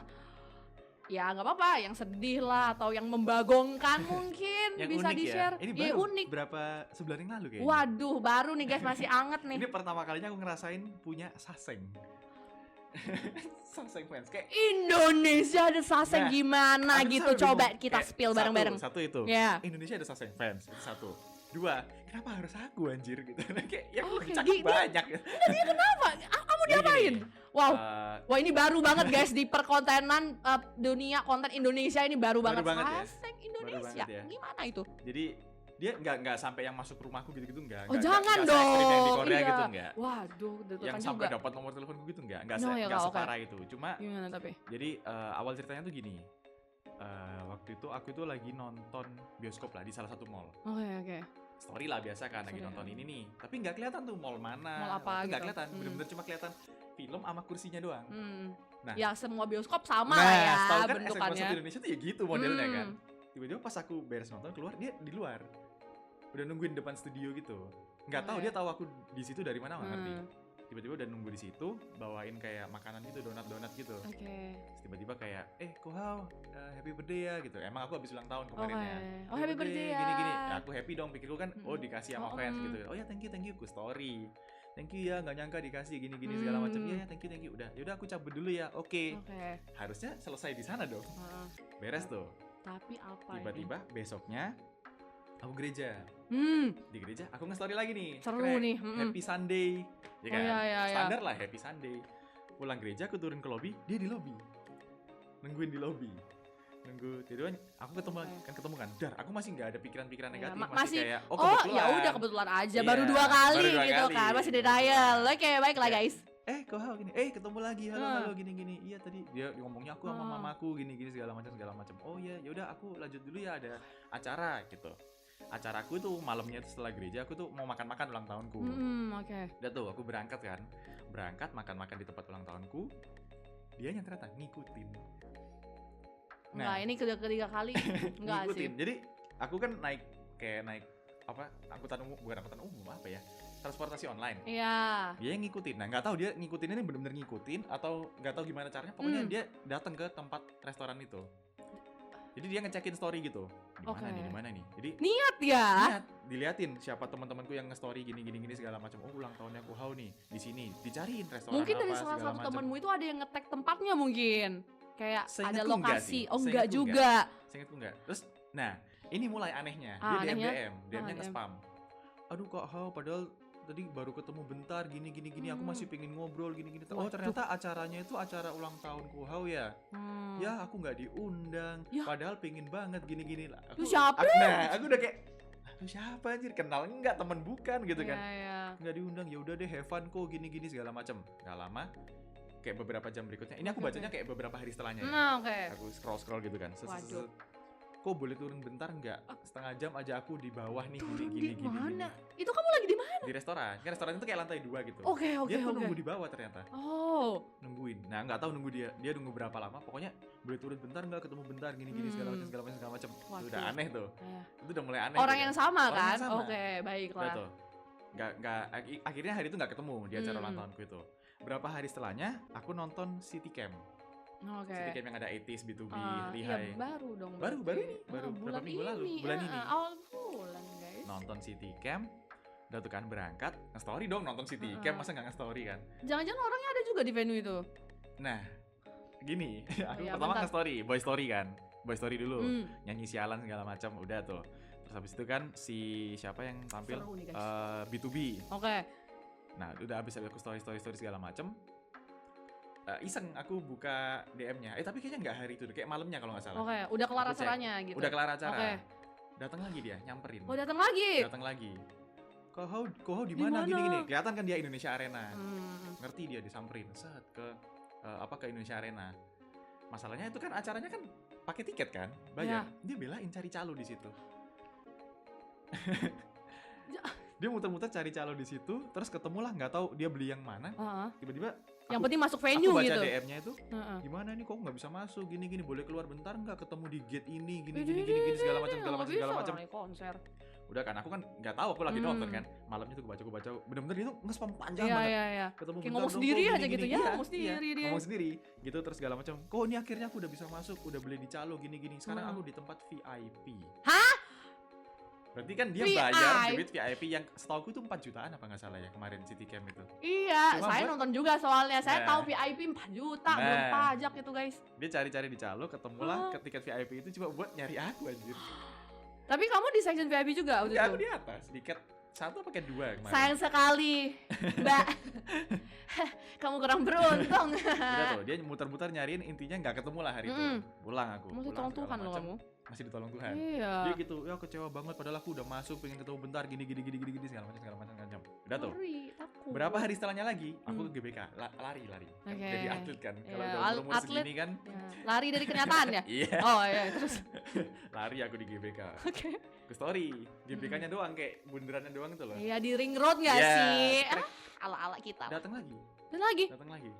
ya nggak apa-apa yang sedih lah atau yang membagongkan mungkin Yang bisa unik di-share. ya? Ini Ya, baru unik. berapa sebulan yang lalu kayaknya. Waduh, baru nih guys, masih anget nih. Ini pertama kalinya aku ngerasain punya saseng. Saseng fans kayak Indonesia ada saseng Nah, gimana aku gitu, selalu coba bingung. kita Kayak spill bareng-bareng. Satu itu. Ya. Indonesia ada saseng fans, itu satu. Dua, kenapa harus aku anjir gitu. Kayak yang Oke, cakep banyak. Dia kenapa? Kamu diapain? Wow. Wah, ini baru banget guys di perkontenan dunia konten Indonesia ini baru banget. Ya. Saseng Indonesia. Ya. Gimana itu? Jadi dia nggak sampai yang masuk rumahku gitu-gitu nggak. Oh, Nggak- jangan nggak se-ekstrim yang di dong. Korea Iya. gitu nggak. Waduh, Yang deg-degan sampai juga. dapat nomor teleponku gitu nggak No, ya, nggak oke. separah itu. Cuma Gimana tapi? jadi awal ceritanya tuh gini. Waktu itu aku tuh lagi nonton bioskop lah di salah satu mall. Oke. Story lah biasa kan lagi Story, nonton ini nih. Tapi nggak kelihatan tuh mall mana. Mall apa Waktu nggak gitu. kelihatan. Bener-bener cuma kelihatan film sama kursinya doang. Nah. Ya semua bioskop sama lah ya setahu kan bentukannya. SMA Indonesia tuh ya gitu modelnya kan. Hmm. Tiba-tiba pas aku beres nonton keluar dia di luar. Udah nungguin depan studio gitu. Nggak tahu Oke. dia tahu aku di situ dari mana nggak ngerti. Hmm. Tiba-tiba udah nunggu di situ, bawain kayak makanan gitu, donat-donat gitu. Oke. Terus tiba-tiba kayak, Kohao, happy birthday ya gitu. Emang aku habis ulang tahun kemarinnya. Oh, happy birthday ya. Gini-gini. Nah, aku happy dong, pikirku kan, dikasih sama Oh, fans gitu. Oh ya, thank you, ku story. Thank you ya, nggak nyangka dikasih gini-gini segala macam. Ya, thank you. Yaudah aku cabut dulu ya. Oke. Harusnya selesai di sana dong. Beres tuh. Tapi apa Tiba-tiba besoknya aku gereja. ini? Di gereja aku nge-story lagi nih. Seru Krek, nih. Happy Sunday. Ya kan? iya. Standar lah Happy Sunday. Pulang gereja aku turun ke lobby, dia di lobby. Nungguin di lobby. Nunggu tiduran, aku ketemu kan. Dar, aku masih nggak ada pikiran-pikiran negatif, masih kayak ya udah kebetulan aja, Iya, baru 2 kali baru 2 gitu kali. kan, masih denial. Oke, baiklah guys. Kohao gini, ketemu lagi, halo gini. Iya tadi dia ngomongnya aku sama mamaku gini segala macam. Oh iya, yaudah aku lanjut dulu ya, ada acara gitu. Acaraku tuh malamnya setelah gereja aku tuh mau makan-makan ulang tahunku. Oke. Udah tuh aku berangkat makan-makan di tempat ulang tahunku. Dia yang ternyata ngikutin. Nah, ini ketiga kali enggak sih. Ngikutin. Jadi aku kan naik apa? Angkutan umum apa ya? Transportasi online. Iya. Dia yang ngikutin. Nah, nggak tahu dia ngikutin ini benar-benar ngikutin atau nggak tahu gimana caranya. Pokoknya dia datang ke tempat restoran itu. Jadi dia ngecekin story gitu. Di mana nih? Jadi niat ya. Niat, diliatin siapa teman-temanku yang nge-story gini segala macam. Oh, ulang tahunnya Kohao nih di sini. Dicariin restoran Mungkin apa dari salah segala satu macam. temanmu itu ada yang nge-tag tempatnya mungkin. Kayak Seingatku ada enggak lokasi. sih. Oh, enggak Seingatku juga. Seingatku enggak. Terus nah, ini mulai anehnya. Dia Anehnya? DM-nya nge-spam. Aduh Kohao, padahal tadi baru ketemu bentar gini aku masih pengen ngobrol gini. Oh, ternyata acaranya itu acara ulang tahun Kohao ya. Ya, aku nggak diundang. Ya. Padahal pengen banget gini. Lu siapa? Aku udah kayak lu siapa anjir, kenal enggak, temen bukan gitu kan. Iya. Nggak diundang, ya udah deh have fun kok gini segala macam. Nggak lama kayak beberapa jam berikutnya. Ini aku bacanya kayak beberapa hari setelahnya. Nah, oke. Aku scroll gitu kan. Waduh. Kok boleh turun bentar nggak? Setengah jam aja aku di bawah nih gini. Mana? Itu kamu lagi di mana? Di restoran. Kan restoran itu kayak lantai 2 gitu. Oke. Dia tuh nunggu di bawah ternyata. Oh. Nungguin. Nah, nggak tahu nunggu dia nunggu berapa lama. Pokoknya boleh turun bentar nggak, ketemu bentar gini segala macam. Itu udah aneh tuh. Iya. Itu udah mulai aneh. Orang tuh, yang kan. sama Orang kan? yang sama. Oke, baiklah. Udah tuh. Akhirnya hari itu nggak ketemu di acara ulang tahunku itu. Berapa hari setelahnya aku nonton City Camp. Oke. City Camp yang ada 80s, B2B, Iya, Lihai. baru dong. Baru ini, baru bulan beberapa minggu lalu, ini. bulan ini. Awal bulan, guys. Nonton City Camp. Udah tuh kan berangkat, nge-story dong nonton City Camp, masa nggak nge-story kan? Jangan-jangan orangnya ada juga di venue itu. Nah, gini, aku iya, pertama bentar. nge-story, boy story dulu, nyanyi sialan segala macam, udah tuh. Terus habis itu kan si siapa yang tampil Seru nih, guys. B2B. Oke. Nah, udah habis aku story segala macem. Iseng aku buka DM-nya. Tapi kayaknya nggak hari itu, kayak malamnya kalau nggak salah. Oke, udah kelar Aku cek. acaranya gitu. Udah kelar acara. Oke. Datang lagi dia, nyamperin. Oh, datang lagi. Datang lagi. Kohou di mana Di mana? gini-gini. Kelihatan kan dia Indonesia Arena. Hmm. Ngerti dia disamperin set ke ke Indonesia Arena. Masalahnya itu kan acaranya kan pakai tiket kan, bayar. Dia belain cari calo di situ. Dia muter-muter cari calo di situ, terus ketemulah nggak tahu dia beli yang mana. Tiba-tiba Yang penting masuk venue aku baca gitu. DM-nya itu, gimana nih kok nggak bisa masuk, gini-gini, boleh keluar bentar nggak, ketemu di gate ini, gini segala macam. Konser. Udah kan, aku kan nggak tahu, aku lagi nonton kan, malamnya tuh aku baca, bener-bener itu nge-spam panjang banget. Iya. Ketemu Kayak bentar ngomong dong, sendiri kok aja gini, gitu gini. ya, Iya, ngomong sendiri dia. ngomong sendiri, gitu terus segala macam. Kok ini akhirnya aku udah bisa masuk, udah beli di calo, gini-gini. Sekarang aku di tempat VIP. Hah? Berarti kan dia VIP? bayar duit VIP yang setauku itu 4 jutaan apa nggak salah ya kemarin City Camp itu. Iya, Cuma saya buat- nonton juga soalnya. Saya Nah. tahu VIP 4 juta, belum Nah. pajak itu, guys. Dia cari-cari di calo, ketemulah ke tiket VIP itu cuma buat nyari aku anjir. Tapi kamu di section VIP juga waktu Ya, itu? aku di atas, tiket 1 pakai 2 kemarin. Sayang sekali, Mbak. Kamu kurang beruntung. Udah tuh, dia muter-muter nyariin, intinya nggak ketemu lah hari itu. Pulang aku. Masih pulang tolong segala Tuhan loh macam. kamu. Masih ditolong Tuhan. Iya. Dia gitu, ya kecewa banget padahal aku udah masuk, pengen ketemu bentar, gini segala macam. Udah tuh. Ngeri, takut. Berapa hari setelahnya lagi, aku ke GBK, lari. Kan Oke. jadi atlet kan. Kalau Iya, udah umur atlet. segini kan, Ya, lari dari kenyataan ya? iya, Oh iya, terus. lari aku di GBK. Oke. Ke story, GBK-nya doang, kayak bundarannya doang tuh loh. Iya, di ring road nggak Iya, sih? trek. Ala-ala kita. Datang lagi. Dan lagi,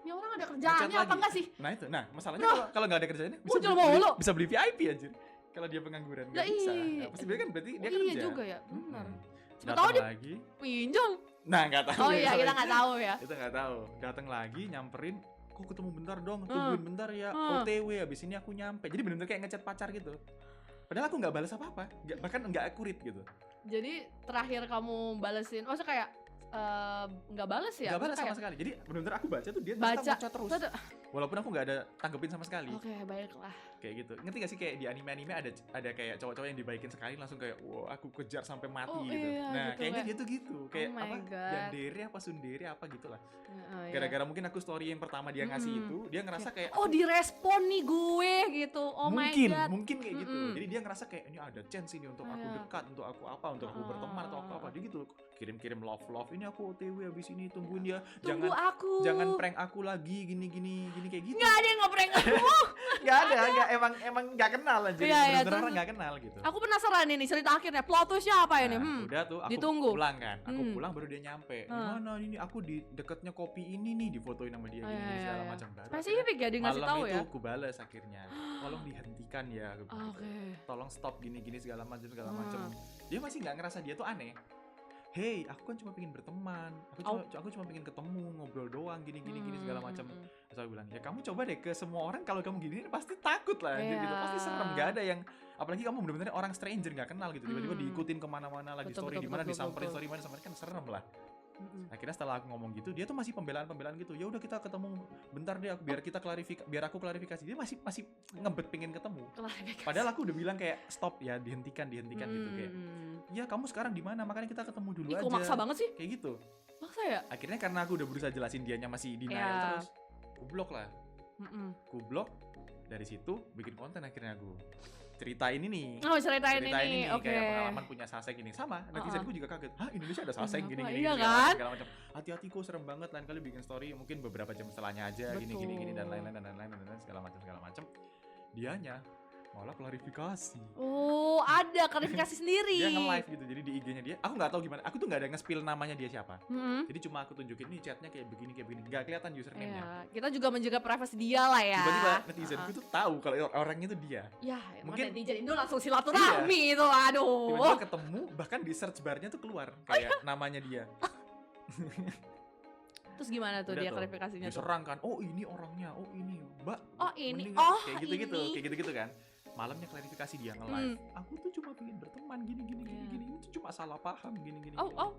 ini orang ada kerjaannya Ngechat apa lagi. enggak sih? Nah itu, masalahnya kalau nggak ada kerjanya Muncul mulu. bisa beli VIP anjir. Kalau dia pengangguran nggak Lah, bisa. iya. Nah, pasti dia kan berarti dia Oh, kerja. iya juga ya, benar. Siapa Datang tahu dia lagi. pinjam. Nah nggak tahu. Oh iya, kita nggak tahu ya. Kita nggak tahu. Datang lagi, nyamperin. Kok ketemu bentar dong, tungguin bentar ya. OTW, abis ini aku nyampe. Jadi benar-benar kayak ngechat pacar gitu. Padahal aku nggak balas apa-apa, bahkan nggak akurat gitu. Jadi terakhir kamu balesin, maksudnya kayak nggak bales ya? Nggak balas Maksudnya sama sekali. Jadi benar-benar aku baca tuh dia baca tetap ngechat terus. Tuh, Walaupun aku nggak ada tanggepin sama sekali. Oke, baiklah. Kayak gitu. Ngerti gak sih kayak di anime-anime ada kayak cowok-cowok yang dibaikin sekali langsung kayak wow aku kejar sampai mati Oh, gitu. iya, Nah, gitu, kayaknya kayak- dia tuh gitu. Kayak Oh my apa? God. Yandere apa Sundere apa gitulah. Iya. Gara-gara mungkin aku story yang pertama dia ngasih itu, dia ngerasa kayak Oh, direspon nih gue gitu. Oh mungkin, my god. mungkin kayak gitu. Jadi dia ngerasa kayak ini ada chance ini untuk aku Iya. dekat, untuk aku apa, untuk aku berteman atau apa. Dia gitu kirim-kirim love. Ini aku OTW habis ini tungguin ya. Tunggu aku. Jangan prank aku lagi gini kayak gitu. Nggak ada yang nge-prank aku. Nggak ada, emang nggak kenal aja. Iya, iya, Bener-bener terus- orang nggak kenal gitu. Aku penasaran ini cerita akhirnya. Plot twist-nya apa ini? Nah, udah tuh aku ditunggu. pulang kan. Aku Hmm. pulang baru dia nyampe. Gimana ini aku di dekatnya kopi ini nih, difotoin sama dia Oh, gini iya, segala iya. macam baru. Spesifik ya dia ngasih malam tahu itu ya. aku balas akhirnya. Tolong dihentikan ya. Aku bilang gitu. Oke. Tolong stop gini segala macam. Dia masih nggak ngerasa dia tuh aneh. Hey, aku kan cuma pengen berteman. Aku cuma pengen ketemu, ngobrol doang gini segala macam. Terus aku bilang, "Ya kamu coba deh ke semua orang kalau kamu gini pasti takut lah anjir, Iya. gitu. Pasti serem, nggak ada yang apalagi kamu bener-bener orang stranger nggak kenal gitu. Tiba-tiba diikutin kemana-mana lagi Betul, story betul, di mana betul, disamperin betul. story mana samperin kan serem lah. Akhirnya setelah aku ngomong gitu, dia tuh masih pembelaan gitu. Ya udah kita ketemu bentar deh biar aku klarifikasi. Dia masih ngebet pengen ketemu. Klarifikasi. Padahal aku udah bilang kayak stop ya, dihentikan gitu kayak. Ya kamu sekarang di mana? Makanya kita ketemu dulu Ih, aja. kok maksa banget sih? Kayak gitu. Maksa ya? Akhirnya karena aku udah berusaha jelasin dianya masih denial Iya. terus. Aku blok lah. Aku blok. Dari situ bikin konten akhirnya aku. Cerita ini nih. Oh, ceritain Cerita ini ini. nih Oke. kayak pengalaman punya sasek ini sama. Netizenku juga kaget. Hah, Indonesia ada sasek Kenapa? gini Iya segala kan? macam, segala macam. Hati-hati kok serem banget, lain kali bikin story mungkin beberapa jam setelahnya aja gini dan lain-lain segala macam. Dianya malah klarifikasi. Oh, ada klarifikasi sendiri. Dia nge-live gitu, jadi di IG-nya dia, aku nggak tahu gimana, aku tuh nggak ada nge-spill namanya dia siapa. Jadi cuma aku tunjukin nih chatnya kayak begini, nggak kelihatan username-nya. Iya, kita juga menjaga privasi dia lah ya. Tiba-tiba netizenku tuh tahu kalau orangnya tuh dia. Ya, Mungkin- mungkin netizen Indo langsung silaturahmi itu, aduh. Tiba-tiba ketemu, bahkan di search bar-nya tuh keluar kayak namanya dia. Terus gimana tuh Udah dia tuh, klarifikasinya tuh? diserang kan, oh ini orangnya, oh ini mbak. Oh, ini. mending- Oh, kayak gitu-gitu kan. Malamnya klarifikasi dia nge-live. Aku tuh cuma pengen berteman gini. Itu cuma salah paham gini. Oh.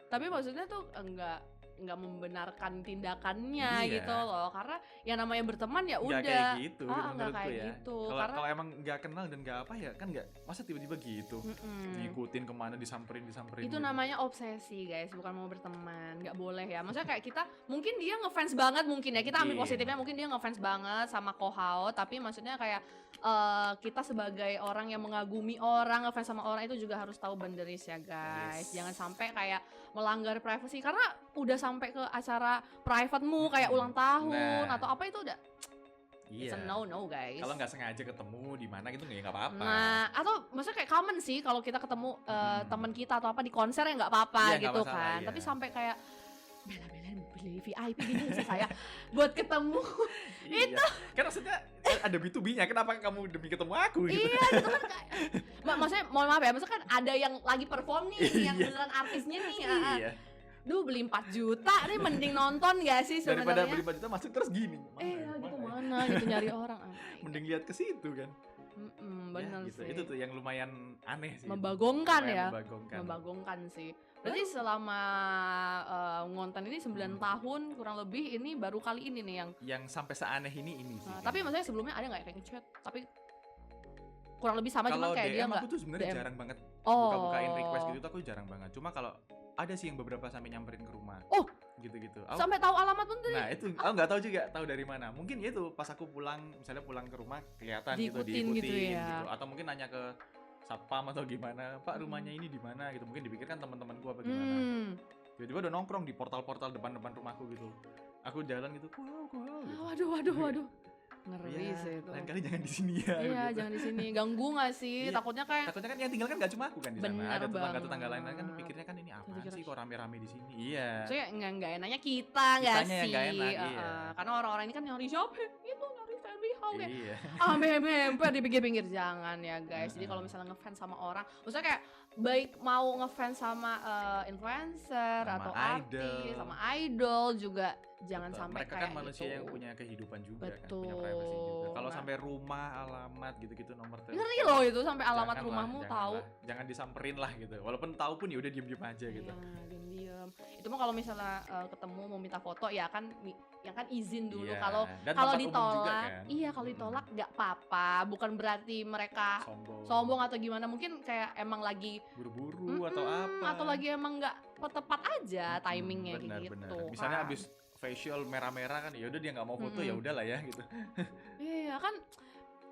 Tapi maksudnya tuh enggak nggak membenarkan tindakannya Iya. gitu loh, karena yang namanya berteman ya Nggak udah kayak gitu nggak menurutku kayak ya. gitu Kalau karena emang nggak kenal dan nggak apa ya kan nggak, masa tiba-tiba gitu ngikutin kemana, disamperin itu gitu. namanya obsesi guys, bukan mau berteman, nggak boleh ya. Maksudnya kayak kita mungkin dia ngefans banget, mungkin ya kita ambil Mungkin. positifnya, mungkin dia ngefans banget sama Kohao, tapi maksudnya kayak kita sebagai orang yang mengagumi orang, ngefans sama orang itu juga harus tahu boundaries ya guys. Yes. Jangan sampai kayak melanggar privasi, karena udah sampai ke acara private-mu kayak ulang tahun Nah. atau apa itu udah it's a Iya. no guys. Kalau nggak sengaja ketemu di mana gitu nggak apa-apa. Nah, atau maksudnya kayak common sih kalau kita ketemu teman kita atau apa di konser ya nggak apa-apa Iya, nggak gitu masalah, kan. iya. Tapi sampai kayak bela-belain beli VIP gini sih saya buat ketemu. Itu kan maksudnya ada B2B-nya, kenapa kamu demi ketemu aku gitu? Iya, gitu kan kayak maksudnya mohon maaf ya, maksudnya kan ada yang lagi perform nih, yang Iya. beneran artisnya nih. Iya. Duh, beli 4 juta nih mending nonton gak sih Daripada sebenarnya? beli 4 juta masuk terus gini. Gitu mana gitu nyari orang. Mending lihat ke situ kan. Bener Ya, gitu. sih. Itu tuh yang lumayan aneh sih. Membagongkan Lumayan ya. Membagongkan sih. Berarti selama ngonten ini 9 tahun kurang lebih, ini baru kali ini nih yang sampai seaneh ini sih. tapi maksudnya sebelumnya ada nggak kayak ngechat tapi kurang lebih sama, kalau cuman kayak DM dia nggak aku tuh sebenarnya DM. jarang banget Oh. buka-bukain request gitu tuh aku jarang banget. Cuma kalau ada sih yang beberapa sampai nyamperin ke rumah. Oh. Gitu-gitu. Sampai tahu alamat pun tuh. Nah, itu aku nggak tahu juga tahu dari mana. Mungkin ya itu pas aku pulang, misalnya pulang ke rumah kelihatan Diikutin gitu ya. Atau mungkin nanya ke satpam atau gimana, Pak rumahnya ini di mana gitu. Mungkin dipikirkan teman-temanku apa gimana. Tiba-tiba udah nongkrong di portal-portal depan-depan rumahku gitu. Aku jalan gitu, wow gitu. Waduh. Ngeri sih itu. Lain kali jangan di sini ya. Iya, gitu. jangan di sini. Ganggu nggak sih? Iya. Takutnya kayak Takutnya kan yang tinggal kan gak cuma aku kan di sana. Bener Ada tetangga-tetangga lain banget. kan pikirnya kan ini apa Kira-kira- sih kok rame-rame di sini. Iya. Soalnya nggak enaknya kita nggak Kitanya yang sih? nggak enak, iya. Karena orang-orang ini kan nyari siapa? Itu nyari Family Hall kayak Iya. mempet di pinggir-pinggir, jangan ya guys. Jadi kalau misalnya ngefans sama orang, maksudnya kayak baik mau ngefans sama influencer Sama atau idol. artis, sama idol juga jangan Betul. sampai Mereka kayak kan manusia gitu. yang punya kehidupan juga kan, Betul. punya privacy juga. Kalau Nah. sampai rumah, alamat gitu-gitu nomor telepon. Ngeri loh itu sampai alamat Janganlah, rumahmu tahu. janganlah. Jangan disamperin lah gitu. Walaupun tahu pun ya udah diem-diem aja gitu. Iya, diam-diam. Itu mah kalau misalnya ketemu mau minta foto ya kan yang kan izin dulu. Iya, Kalau dan kalau tempat umum juga ditolak, kan. iya kalau ditolak nggak apa-apa. Bukan berarti mereka Sombong. sombong atau gimana. Mungkin kayak emang lagi Buru-buru atau apa. atau lagi emang nggak tepat aja timingnya kayak gitu. Benar. Misalnya kan. abis facial merah-merah kan, ya udah dia nggak mau foto ya udahlah ya gitu. Iya kan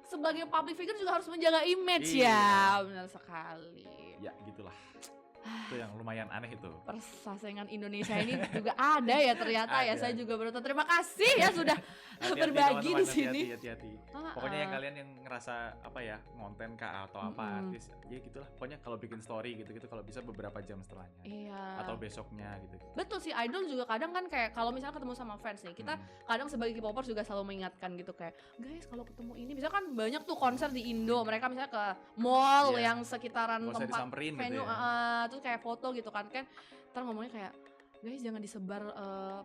sebagai public figure juga harus menjaga image Iya. ya. Benar sekali. Ya gitulah. Itu yang lumayan aneh itu. Persaingan Indonesia ini juga ada ya ternyata ya. Ada. Saya juga baru tahu. Terima kasih ya sudah Hati-hati, berbagi teman-teman, di sini. Hati-hati. Ah, Pokoknya yang ah. kalian yang ngerasa apa ya, ngonten kah atau apa artis, ya gitulah. Pokoknya kalau bikin story gitu-gitu kalau bisa beberapa jam setelahnya. Iya. Atau besoknya gitu. Betul sih, idol juga kadang kan kayak kalau misalnya ketemu sama fans nih, kita kadang sebagai K-popers juga selalu mengingatkan gitu kayak, guys kalau ketemu ini, misalnya kan banyak tuh konser di Indo, mereka misalnya ke mall Iya. yang sekitaran Nggak usah tempat disamperin gitu venue, ya. terus kayak foto gitu kan ntar ngomongnya kayak, guys jangan disebar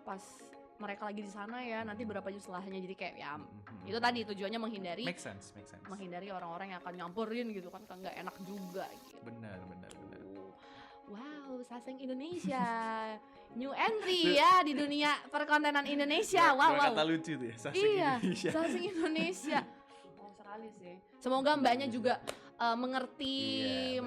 pas mereka lagi di sana ya, nanti berapa jam setelahnya, jadi kayak ya itu tadi tujuannya menghindari Make sense. orang-orang yang akan nyamperin gitu kan nggak enak juga gitu. Benar. Wow, Saseng Indonesia, new entry ya di dunia perkontenan Indonesia. Dua Wow. kata lucu tuh ya, Sasing Iya, Indonesia. Saseng Indonesia. Oh, sekali sih. Semoga mbaknya juga mengerti Iya,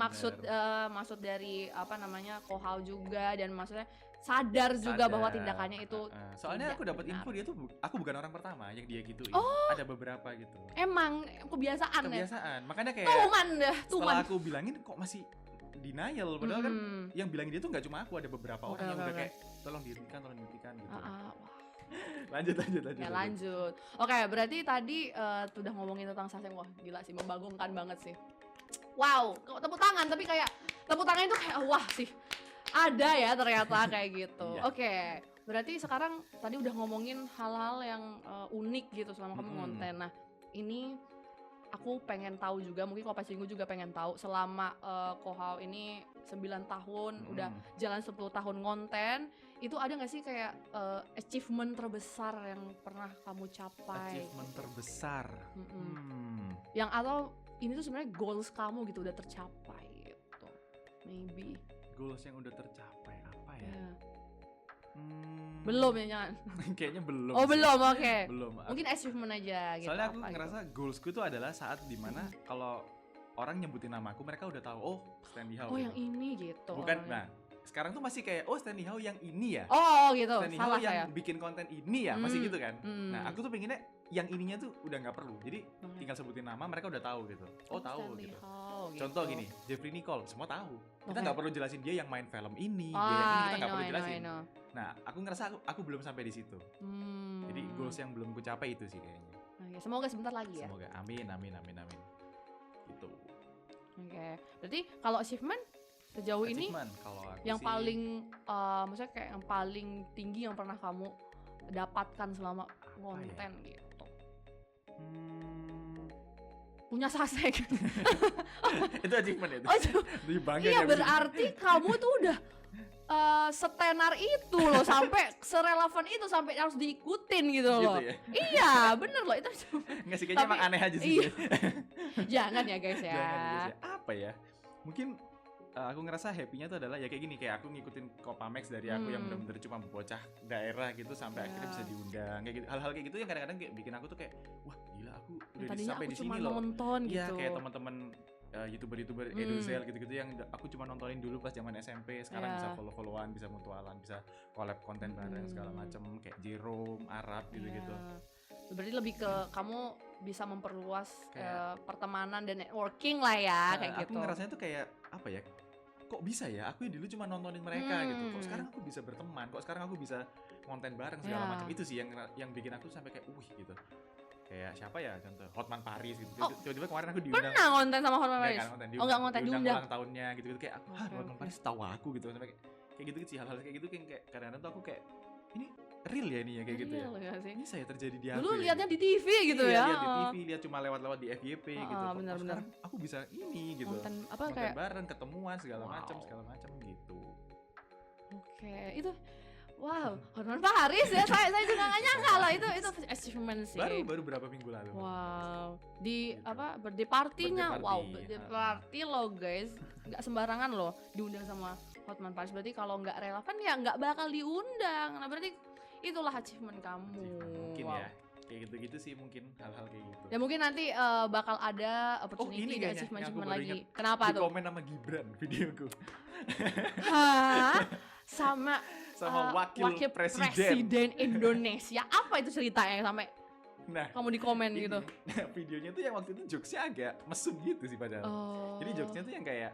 maksud dari apa namanya Kohao juga, dan maksudnya sadar juga bahwa tindakannya itu soalnya tidak aku dapat benar. info dia tuh aku bukan orang pertama yang dia gituin. Oh. Ada beberapa gitu. Emang kebiasaan ya. Kebiasaan. Makanya kayak Tuman dah, setelah tuman. aku bilangin kok masih denial, padahal kan yang bilangin dia tuh nggak cuma aku, ada beberapa orang yang udah kayak tolong dihentikan gitu. Wah. Lanjut. Ya lanjut. Oke, berarti tadi udah ngomongin tentang Saseng. Wah, gila sih, membagongkan banget sih. Wow, kok tepuk tangan, tapi kayak tepuk tangan itu kayak wah sih. Ada ya ternyata kayak gitu. Iya. Oke, berarti sekarang tadi udah ngomongin hal-hal yang unik gitu selama kamu ngonten. Nah, ini aku pengen tahu juga, mungkin Kopas Minggu juga pengen tahu selama Kohao ini 9 tahun, udah jalan 10 tahun ngonten, itu ada nggak sih kayak achievement terbesar yang pernah kamu capai? Achievement terbesar. Yang atau ini tuh sebenarnya goals kamu gitu udah tercapai gitu. Maybe. Goals yang udah tercapai apa ya? Yeah. Belum ya, jangan. Kayaknya belum. Oh, sih. belum, oke. Belum. Mungkin achievement aja gitu. Soalnya aku apa ngerasa gitu. goalsku tuh adalah saat dimana kalau orang nyebutin nama aku, mereka udah tahu, oh Stanley Hao. Oh, gitu. yang ini gitu. Bukan, orangnya. nah sekarang tuh masih kayak, oh Stanley Hao yang ini ya. Oh, gitu. Stanley Hao Salah yang saya. bikin konten ini ya, masih gitu kan. Nah aku tuh pengennya yang ininya tuh udah nggak perlu. Jadi tinggal sebutin nama, mereka udah tahu gitu. Oh tahu Stanley gitu. Hao, gitu. Contoh gini, Jeffrey Nicole, semua tahu. Kita Oke. nggak perlu jelasin dia yang main film ini, dia yang ini kita nggak perlu jelasin. I know. Nah, aku ngerasa aku belum sampai di situ. Jadi goals yang belum ku capai itu sih kayaknya. Oke, semoga sebentar lagi ya. Semoga, amin. Gitu. Oke. Berarti kalau achievement sejauh ini Achievement, kalau aku yang sih, paling maksudnya kayak yang paling tinggi yang pernah kamu dapatkan selama konten gitu. Punya Sasek. itu achievement itu. Oh, Lebih bangga iya dia berarti kamu tuh udah setenar itu loh, sampai serelevan itu, sampai harus diikutin gitu loh. Gitu ya? Iya, bener loh itu. Nggak sih, kayaknya Tapi- emang aneh aja sih. Iya. Jangan ya guys ya. Jangan gitu sih. Apa ya? Mungkin aku ngerasa happy-nya tuh adalah ya kayak gini, kayak aku ngikutin Copamex dari aku yang bener-bener cuma bocah daerah gitu sampai akhirnya bisa diundang kayak gitu. Hal-hal kayak gitu yang kadang-kadang kayak bikin aku tuh kayak wah gila, aku udah Tadinya sampai aku di cuma sini loh. nonton Iya, gitu. kayak teman-teman YouTuber Edozel gitu-gitu yang aku cuma nontonin dulu pas zaman SMP, sekarang Iya. bisa follow-followan, bisa mutualan, bisa collab konten bareng segala macem kayak Jerome, Arab gitu-gitu. Iya. Berarti lebih ke kamu bisa memperluas Kayak- pertemanan dan networking lah ya, Nah, kayak aku gitu. ngerasanya tuh kayak apa ya? Kok bisa ya? Aku yang dulu cuma nontonin mereka gitu. Kok sekarang aku bisa berteman? Kok sekarang aku bisa konten bareng segala Ya. macam? Itu sih yang bikin aku sampai kayak gitu. Kayak siapa ya contoh? Hotman Paris gitu. Oh, Tiba-tiba kemarin aku diundang. Pernah konten sama Hotman Enggak Paris? kan, konten Oh, enggak konten, diundang. ulang tahunnya gitu-gitu kayak aku, Oke, Hotman oke. Paris tahu aku gitu sampai kayak gitu sih, hal-hal kayak gitu kayak kadang-kadang tuh aku kayak ini real ya ini ya kayak gitu ya. Real nggak sih? Ini saya terjadi di aku. Dulu ya, liatnya gitu. di TV gitu Iya, ya. lihat di TV, lihat cuma lewat-lewat di FYP gitu. Kok benar-benar. sekarang aku bisa ini gitu. Konten apa Konten kayak bareng, ketemuan segala Wow. macam gitu. oke, itu wow, Hotman Paris ya. Saya juga nggak nyangka lah itu achievement sih. Baru berapa minggu lalu. Wow, di Gitu. apa birthday partinya, Birthday wow, party, birthday party loh guys, nggak sembarangan loh diundang sama Hotman Paris. Berarti kalau nggak relevan ya nggak bakal diundang. Nah berarti itulah achievement kamu. Mungkin Wow. ya. Kayak gitu-gitu sih mungkin hal-hal kayak gitu. Ya mungkin nanti bakal ada opportunity ini di kayaknya achievement yang aku baru lagi. ingat. Kenapa Di tuh? komen sama Gibran videoku Hah? Sama sama wakil presiden. presiden Indonesia. Apa itu ceritanya sampai Nah, kamu di komen ini. gitu? Nah, videonya tuh yang waktu itu jokesnya agak mesum gitu sih padahal. Oh. Jadi jokesnya tuh yang kayak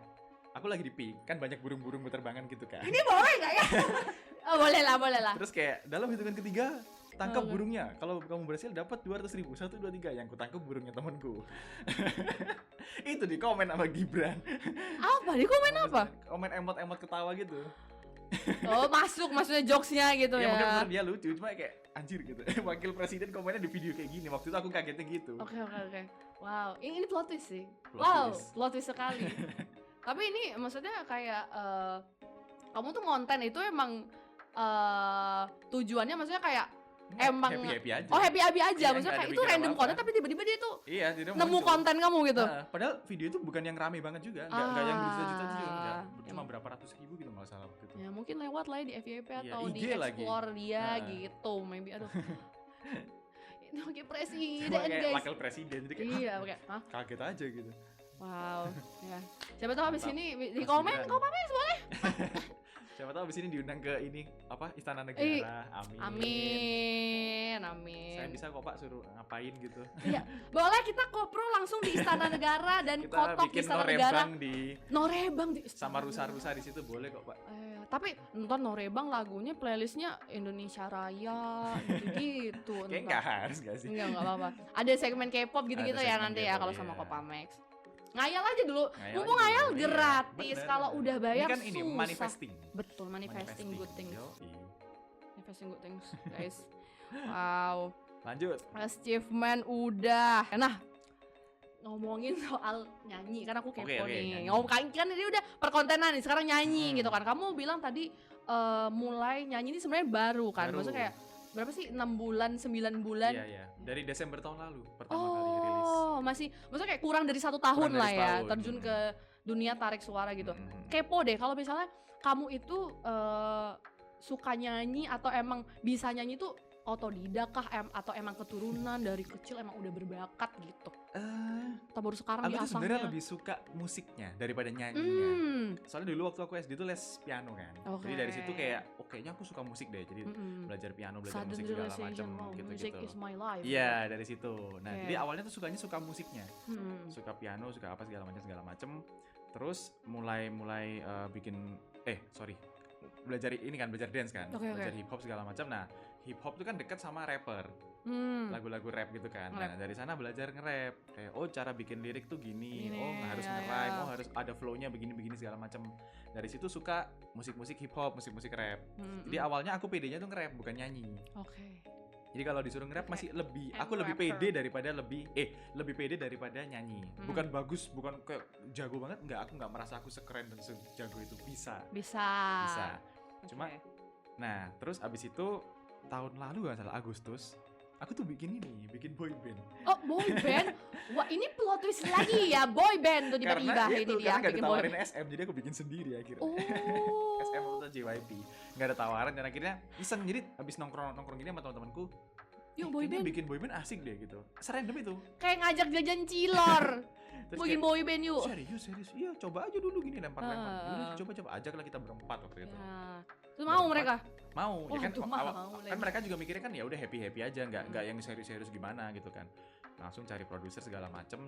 aku lagi di pik, kan banyak burung-burung berterbangan gitu kan. Ini boleh nggak ya? Oh, boleh lah. Terus kayak dalam hitungan ketiga tangkap Oke. burungnya. Kalau kamu berhasil dapat 200.000. 1 2 3 yang kutangkap burungnya temanku. Itu di komen sama Gibran. Apa? Di komen apa? Komen emot-emot ketawa gitu. Oh, maksudnya jokesnya gitu Ya ya. mungkin menurut dia lucu, cuma kayak anjir gitu. Wakil presiden komennya di video kayak gini. Waktu itu aku kagetnya gitu. Oke. Wow, ini plot twist sih. Plot Wow, twist. plot twist sekali. Tapi ini maksudnya kayak kamu tuh konten itu emang tujuannya maksudnya kayak emang happy aja. Oh, happy aja. Iya, Maksudnya nggak kayak ada itu pikiran random apa-apa. konten tapi tiba-tiba dia tuh Iya, jadi nemu muncul. konten kamu gitu. Padahal video itu bukan yang rame banget juga, enggak yang berjuta-juta itu juga enggak. Cuma Emang. berapa ratus ribu gitu enggak salah waktu itu. Ya mungkin lewat lah ya di FYP Iya, atau di IG lagi. explore dia Nah. gitu. Maybe aduh. Ini oke presiden Cuma kayak guys. wakil presiden jadi kayak Iya, oke. Hah? kaget aja gitu. Wow. Ya. Siapa tahu habis Mantap. ini di Mas komen, Gibran. komen boleh. Siapa tahu abis ini diundang ke ini apa Istana Negara. Amin. Amin. Saya bisa kok Pak suruh ngapain gitu. Iya, boleh kita kopro langsung di Istana Negara dan Kita kotok di bikin Istana Negara. norebang di Norebang di sama rusa-rusa di situ boleh kok Pak. tapi nonton Norebang lagunya playlistnya Indonesia Raya gitu. Kayak nggak harus nggak sih? Enggak apa-apa. Ada segmen K-pop gitu-gitu Ada ya segmen nanti ya K-pop, kalau iya. sama Copamex. Ngayal aja dulu. Ngayal Mumpung aja ngayal dulu, iya. gratis. Bener, Kalau bener. udah bayar Ini kan ini susah. manifesting. Betul, manifesting good things. Yoi. Manifesting good things, guys. Wow. Lanjut. Achievement udah. Nah, ngomongin soal nyanyi karena aku kepo Oke, nih. nyanyi. Kan ini udah perkontenan nih, sekarang nyanyi Hmm. gitu kan. Kamu bilang tadi mulai nyanyi ini sebenarnya baru kan. Baru. Maksudnya kayak berapa sih? 6 bulan, 9 bulan? Iya iya. Dari Desember tahun lalu pertama kali rilis. Oh, maksudnya kayak kurang dari 1 tahun Kurang dari lah ya, setahun. terjun ke dunia tarik suara gitu. Hmm. Kepo deh kalau misalnya kamu itu suka nyanyi atau emang bisa nyanyi tuh otodidak kah atau emang keturunan dari kecil emang udah berbakat gitu? Atau baru sekarang Aku tuh sebenarnya diasahnya? lebih suka musiknya daripada nyanyinya. Hmm, Soalnya dulu waktu aku SD tuh les piano kan. Oke. Jadi dari situ kayak, oh kayaknya aku suka musik deh. Jadi belajar piano, belajar Sudden musik segala realization, macam wow, music gitu-gitu. is my life. Iya, dari situ. Nah, Oke. jadi awalnya tuh suka musiknya. Hmm. Suka piano, suka apa segala macam. Terus mulai bikin belajar ini kan, belajar dance kan, Oke. belajar hip hop segala macam. Nah, hip hop tuh kan dekat sama rapper, Hmm. lagu-lagu rap gitu kan. Nge-rap. Nah, dari sana belajar nge-rap. Kayak cara bikin lirik tuh gini, Gini, harus ya, nge-rhyme, ya. harus ada flow-nya begini segala macam. Dari situ suka musik-musik hip hop, musik-musik rap. Jadi awalnya aku pedenya tuh nge-rap bukan nyanyi. Oke. Jadi kalau disuruh nge-rap masih lebih, I'm aku lebih rapper. pede daripada lebih pede daripada nyanyi. Bukan bagus, bukan kayak jago banget, enggak, aku nggak merasa aku sekeren dan sejago itu. Bisa. Cuma, Oke. nah terus abis itu tahun lalu nggak salah Agustus, aku tuh bikin boy band. Oh, boy band. Wah, ini plot twist lagi ya, boy band tuh tiba-tiba ini dia karena nggak bikin boy ditawarin band. SM, jadi aku bikin sendiri akhirnya. Oh. SM atau JYP nggak ada tawaran dan akhirnya iseng, jadi abis nongkrong gini sama teman-temanku, Yuk boy kayaknya band. bikin boy band asik deh gitu, serandom itu. Kayak ngajak jajan cilor. Terus Bikin kayak, boy band yuk. serius, iya coba aja dulu gini lempar. Ah. Coba ajaklah kita berempat waktu itu. Ya. Terus mau Berempat. mereka? Mau ya kan, Waduh, mau kan lagi. mereka juga mikirnya kan ya udah happy aja, nggak yang serius gimana gitu kan. Langsung cari produser segala macem.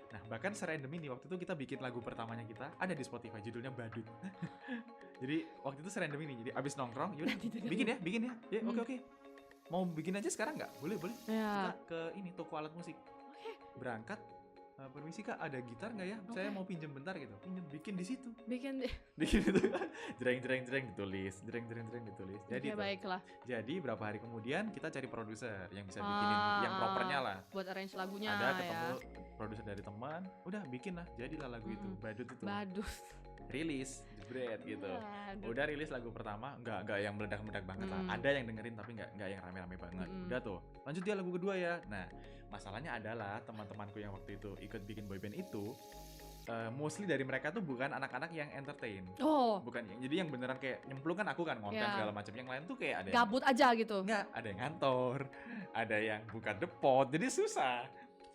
Nah bahkan serandom ini waktu itu kita bikin lagu pertamanya kita ada di Spotify, judulnya Badut. Jadi waktu itu serandom ini, jadi abis nongkrong yaudah bikin ya ya oke. Mau bikin aja sekarang nggak? Boleh kita Ya. ke ini toko alat musik, berangkat. Permisi kak, ada gitar nggak ya? Saya mau pinjam bentar gitu. Bikin di situ. Bikin deh. Bikin itu. Jreng ditulis. Jadi Oke, baiklah. jadi berapa hari kemudian kita cari produser yang bisa bikinin yang propernya lah. Buat arrange lagunya Ada ya. ketemu produser dari teman, udah bikin lah, jadilah lagu itu, Badut itu. Badut. Rilis, jebret gitu. Badut. Udah rilis lagu pertama, nggak yang meledak-meledak banget lah. Ada yang dengerin tapi nggak yang rame-rame banget. Udah tuh, lanjut dia lagu kedua ya. Nah, masalahnya adalah teman-temanku yang waktu itu ikut bikin boyband itu, mostly dari mereka tuh bukan anak-anak yang entertain. Oh, Bukan jadi yang beneran kayak nyemplung kan, aku kan ngonten Ya. segala macam. Yang lain tuh kayak ada yang gabut aja gitu. enggak, ada yang ngantor, ada yang buka depot, jadi susah.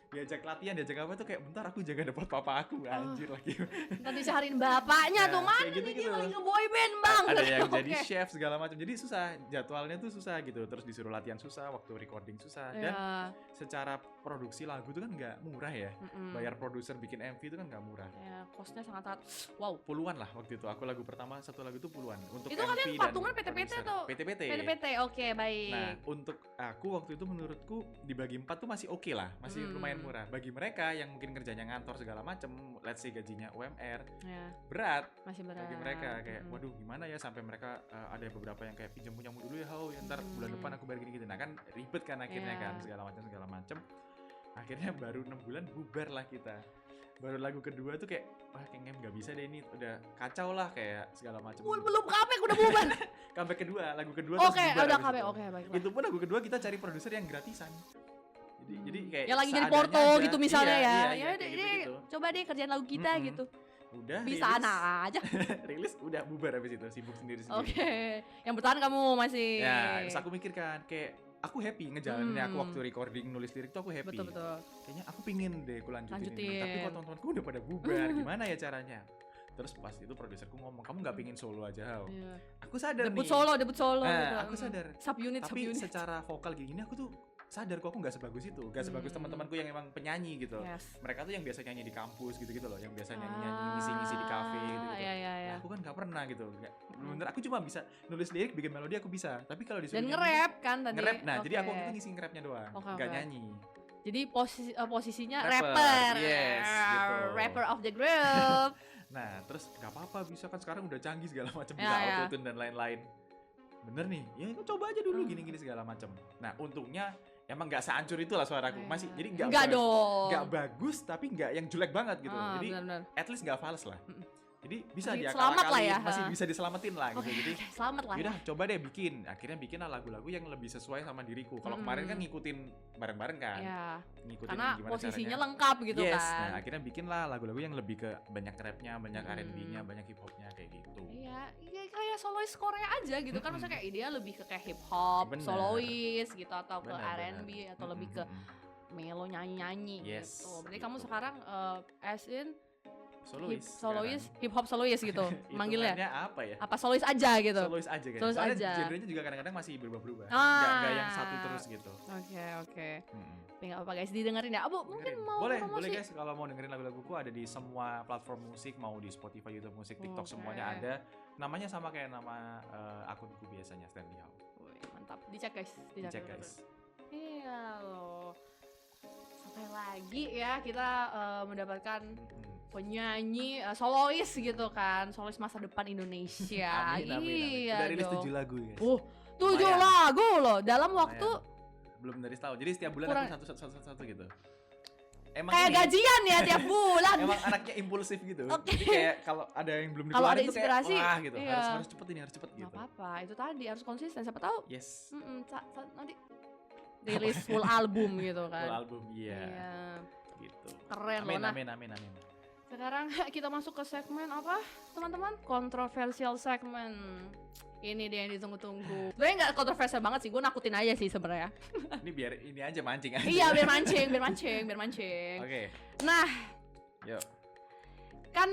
Diajak latihan, diajak apa tuh kayak bentar aku jaga depot papa aku, anjir lagi. Ntar dicariin bapaknya Nah, tuh, mana kayak nih gitu-gitu. dia lagi ke boy band bang. Ada yang Oke. jadi chef segala macam, jadi susah, jadwalnya tuh susah gitu. Terus disuruh latihan susah, waktu recording susah. Dan Ya. secara produksi lagu tuh kan nggak murah ya. Bayar produser bikin MV itu kan nggak murah. Ya, costnya sangat wow. Puluhan lah waktu itu. Aku lagu pertama, satu lagu itu puluhan untuk Itu MV kalian dan patungan PT-PT produser. atau? PT-PT. PT, oke baik. Nah, untuk aku waktu itu menurutku dibagi 4 tuh masih oke lah, masih lumayan murah. Bagi mereka yang mungkin kerjanya ngantor segala macem, let's say gajinya UMR, Ya, berat. masih berat. Bagi mereka kayak, waduh gimana ya, sampai mereka ada beberapa yang kayak pinjam punyamu dulu ya, ya ntar bulan depan aku bayar gini-gini. Nah kan ribet kan akhirnya Iya. kan, segala macem. Akhirnya baru 6 bulan bubar lah kita. Baru lagu kedua tuh kayak, wah kayaknya nggak bisa deh ini, udah kacau lah kayak segala macem. Belum comeback udah bubar. Comeback kedua, lagu kedua Oke, terus bubar udah habis comeback. itu. Oke, baiklah. Itu pun lagu kedua kita cari produser yang gratisan. Jadi kayak Ya lagi jadi seadanya Porto aja. gitu misalnya Iya, ya. iya, Ya kayak deh, gitu-gitu. coba deh kerjaan lagu kita gitu. Udah Bisa rilis, anak aja. rilis udah bubar habis itu, sibuk sendiri-sendiri. Oke. Yang bertahan kamu masih. Ya, terus aku mikir kan kayak aku happy ngejalaninnya. Aku waktu recording nulis lirik tuh aku happy. Betul. Kayaknya aku pingin deh aku lanjutin ini. Lanjutin. Tapi kok teman-temanku udah pada bubar, gimana ya caranya? Terus pas itu produserku ngomong, kamu nggak pingin solo aja, Hao? Iya. Aku sadar Debut nih. solo gitu. Nah, aku sadar. Subunit. Tapi secara vokal gini aku tuh sadar kok aku nggak sebagus itu, nggak sebagus teman-temanku yang emang penyanyi gitu. Yes. Mereka tuh yang biasa nyanyi di kampus gitu-gitu loh, yang biasa nyanyi ngisi-ngisi di kafe gitu. Iya. Nah, aku kan nggak pernah gitu. Bener, aku cuma bisa nulis lirik, bikin melodi aku bisa. Tapi kalau disuruh Dan nyanyi, nge-rap kan tadi. nge-rap. Nah, jadi Oke. aku waktu itu ngisi nge-rapnya doang, Oke, nggak oke. nyanyi. Jadi posisinya Rapper, rapper. yes, gitu. Rapper of the group. Nah, terus nggak apa-apa, bisa kan sekarang udah canggih segala macam, Ya, bisa ya. autotune dan lain-lain. Bener nih, ya coba aja dulu gini-gini segala macam. Nah, untungnya emang nggak sehancur itulah suaraku, masih jadi Enggak dong. nggak bagus tapi nggak yang jelek banget gitu. Ah, Jadi benar-benar. at least nggak fals lah. Jadi bisa Masih diakal-akalin, selamat lah ya. masih bisa diselamatin lah gitu. Oke, Jadi selamat lah. yaudah coba deh bikin. Akhirnya bikin lah lagu-lagu yang lebih sesuai sama diriku. Kalau kemarin kan ngikutin bareng-bareng kan. Ya. Ngikutin Karena gimana posisinya caranya. lengkap gitu Yes, kan. nah akhirnya bikin lah lagu-lagu yang lebih ke banyak rapnya, banyak R&B-nya, banyak hip hopnya kayak gitu. gitu. Iya, kayak solois Korea aja gitu kan, maksudnya kayak dia lebih ke kayak hip hop, Bener. solois gitu, atau ke Bener. R&B atau lebih ke melo nyanyi-nyanyi Yes, gitu. Berarti gitu. kamu sekarang as in Solois hip hop solois gitu manggilnya. hitungannya apa ya? Apa solois aja gitu? Solois aja kayaknya. Solois Soalnya aja. genrenya juga kadang-kadang masih berubah-berubah. Ah. Nggak yang satu terus gitu. Oke. Tapi nggak apa-apa guys, didengerin ya. Mungkin Dengerin. mau boleh promosi. guys, kalau mau dengerin lagu-laguku ada di semua platform musik, mau di Spotify, YouTube Musik, TikTok, Oke. semuanya ada. Namanya sama kayak nama akunku biasanya, Stanley Hao. Wih, mantap. Dicek guys, Dicek guys. Iya loh. Sampai lagi ya kita mendapatkan penyanyi solois gitu kan, solois masa depan Indonesia. Amin. Iya Udah rilis dong. 7 lagu guys. 7 Lumayan. lagu loh dalam waktu Belum dari setahun. Jadi setiap bulan Kurang- aku satu gitu. Emang kayak ini, gajian ya tiap bulan. emang anaknya impulsif gitu. Oke. Jadi kayak kalau ada yang belum Kalau ada dikeluarin tuh kayak inspirasi, wah gitu. iya. Harus cepet ini, harus cepet Nggak gitu. apa-apa, itu tadi harus konsisten. Siapa tahu Yes. nanti rilis full album gitu Full kan. album iya. Iya. Gitu. Keren loh. Nah, Amin. sekarang kita masuk ke segmen apa, teman-teman? Kontroversial segmen. Ini dia yang ditunggu-tunggu. Sebenarnya nggak kontroversial banget sih, gue nakutin aja sih sebenarnya. Ini biar ini aja mancing aja. Iya, biar mancing. Oke. Nah, Yuk. kan